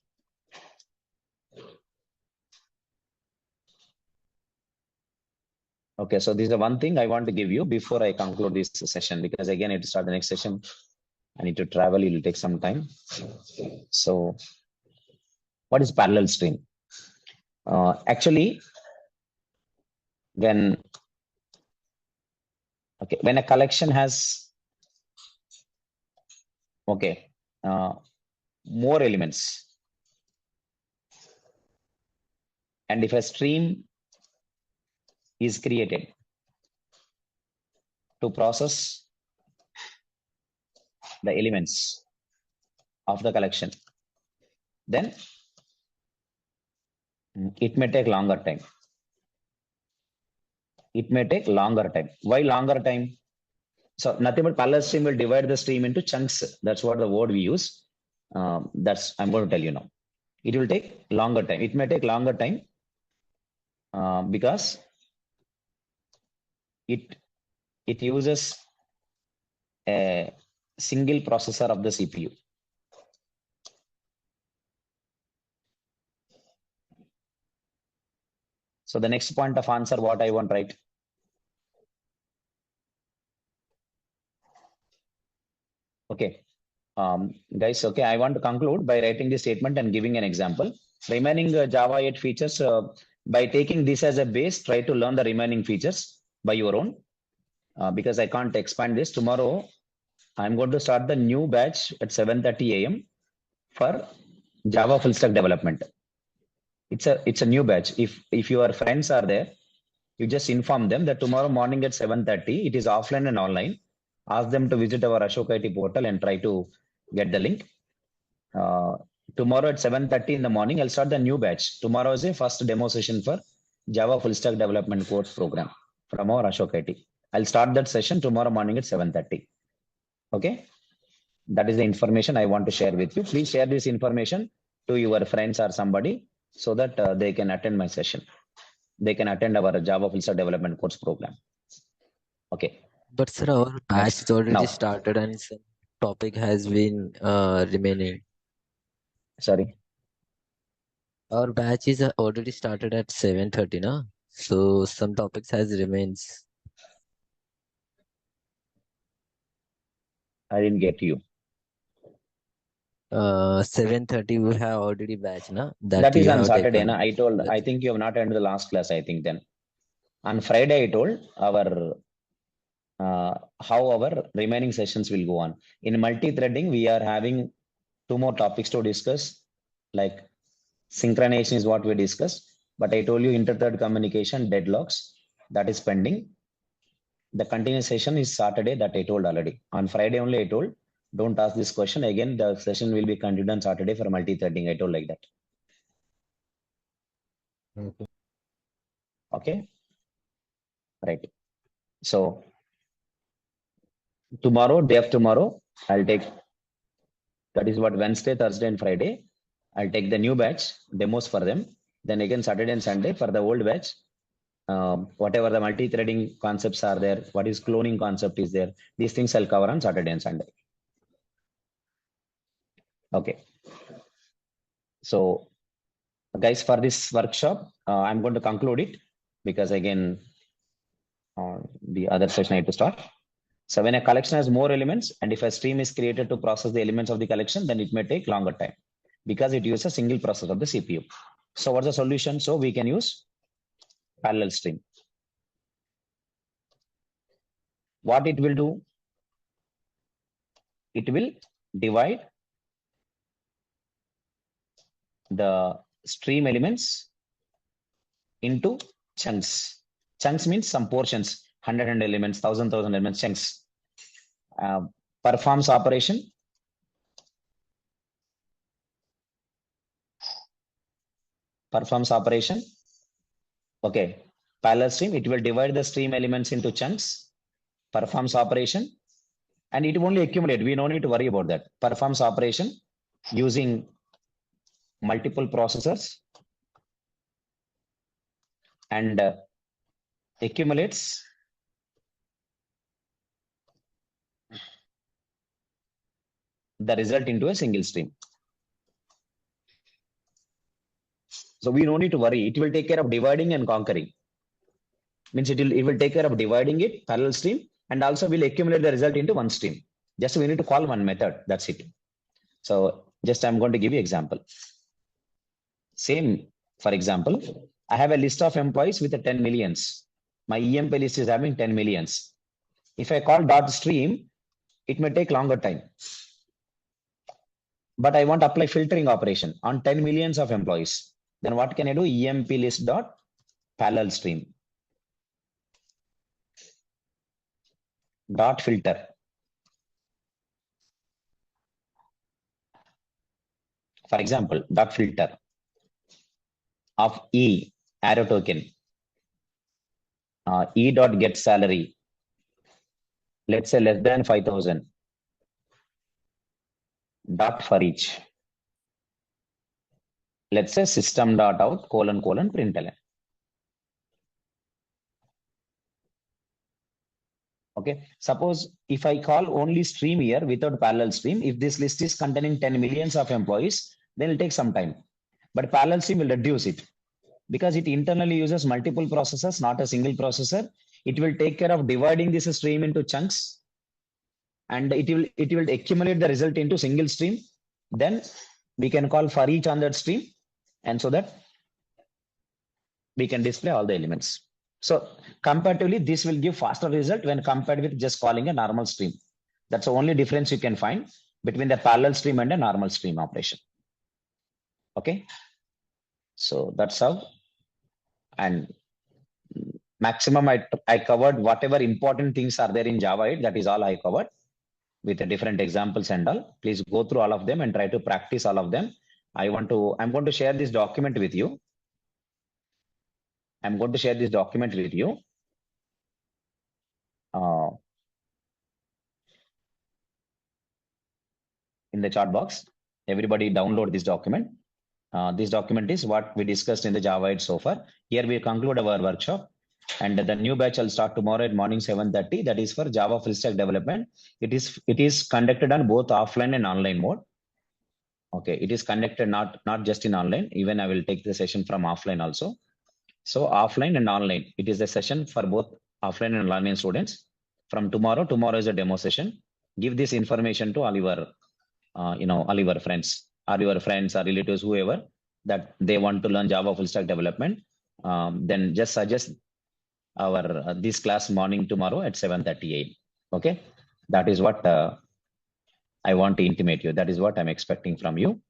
Okay, so this is the one thing I want to give you before I conclude this session, because again, I need to start the next session. I need to travel, it will take some time. So what is parallel stream? Actually, when a collection has more elements, and if a stream is created to process the elements of the collection, then it may take longer time. It may take longer time. Why longer time? So nothing but parallel stream will divide the stream into chunks. That's what the word we use. That's I'm going to tell you now. It will take longer time. It may take longer time because it uses a single processor of the CPU. So the next point of answer, what I want, right? Okay, guys, okay, I want to conclude by writing this statement and giving an example. Remaining Java 8 features, by taking this as a base, try to learn the remaining features by your own, because I can't expand this. Tomorrow, I'm going to start the new batch at 7:30 a.m. for Java full stack development. It's a new batch. If your friends are there, you just inform them that tomorrow morning at 7:30, it is offline and online. Ask them to visit our Ashok IT portal and try to get the link. Tomorrow at 7:30 in the morning, I'll start the new batch. Tomorrow is a first demo session for Java full stack development course program from our Ashok IT. I'll start that session tomorrow morning at 7:30. Okay. That is the information I want to share with you. Please share this information to your friends or somebody so that they can attend my session. They can attend our Java full stack development course program. Okay. But sir, our batch is already started and some topic has been remaining. Sorry. Our batch is already started at 7:30, na? So some topics has remains. I didn't get you. 7:30 we have already batch, na? That is on Saturday, na? I think you have not attended the last class, I think then. On Friday, I told our how our remaining sessions will go on. In multi-threading, we are having 2 more topics to discuss, like synchronization is what we discussed. But I told you inter-thread communication, deadlocks, that is pending. The continuous session is Saturday, that I told already. On Friday only I told, don't ask this question. Again, the session will be continued on Saturday for multi-threading. I told like that. Okay. Right. So tomorrow, day after tomorrow, I'll take, that is what, Wednesday, Thursday, and Friday. I'll take the new batch demos for them. Then again, Saturday and Sunday for the old batch. Whatever the multi-threading concepts are there, what is cloning concept is there, these things I'll cover on Saturday and Sunday. Okay. So Guys, for this workshop, I'm going to conclude it because again, the other session I have to start. So when a collection has more elements and if a stream is created to process the elements of the collection, then it may take longer time because it uses a single process of the CPU. So what's the solution? So we can use parallel stream. What it will do? It will divide the stream elements into chunks. Chunks means some portions, 100 elements, 1,000 elements, chunks. Performs operation. Performs operation. Okay. Parallel stream, it will divide the stream elements into chunks. Performs operation. And it will only accumulate. We don't need to worry about that. Performs operation using multiple processors and accumulates the result into a single stream. So we don't need to worry. It will take care of dividing and conquering. Means it will take care of dividing it, parallel stream, and also will accumulate the result into one stream. Just we need to call one method. That's it. So just I'm going to give you example. Same, for example, I have a list of employees with 10 millions. My EMP list is having 10 millions. If I call dot stream, it may take longer time. But I want to apply filtering operation on 10 millions of employees. Then what can I do? EMP list dot parallel stream dot filter. For example, dot filter of E arrow token, E dot get salary, let's say less than 5,000, dot for each. Let's say system dot out : println. Okay. Suppose if I call only stream here without parallel stream, if this list is containing 10 millions of employees, then it'll take some time. But parallel stream will reduce it because it internally uses multiple processors, not a single processor. It will take care of dividing this stream into chunks, and it will accumulate the result into single stream. Then we can call for each on that stream, and so that we can display all the elements. So comparatively, this will give faster result when compared with just calling a normal stream. That's the only difference you can find between the parallel stream and a normal stream operation. Okay. So that's how. And maximum I covered whatever important things are there in Java 8. That is all I covered with the different examples and all. Please go through all of them and try to practice all of them. I'm going to share this document with you. I'm going to share this document with you. In the chat box, everybody download this document. This document is what we discussed in the Java 8 so far. Here we conclude our workshop, and the new batch will start tomorrow at morning 7:30. That is for Java full stack development. It is conducted on both offline and online mode. Okay, it is conducted not just in online. Even I will take the session from offline also. So offline and online, it is a session for both offline and online students. From tomorrow is a demo session. Give this information to all your, all your friends or your friends or relatives, whoever that they want to learn Java full stack development. Then just suggest our this class morning tomorrow at 7:30 a.m. Okay, that is what I want to intimate you. That is what I'm expecting from you.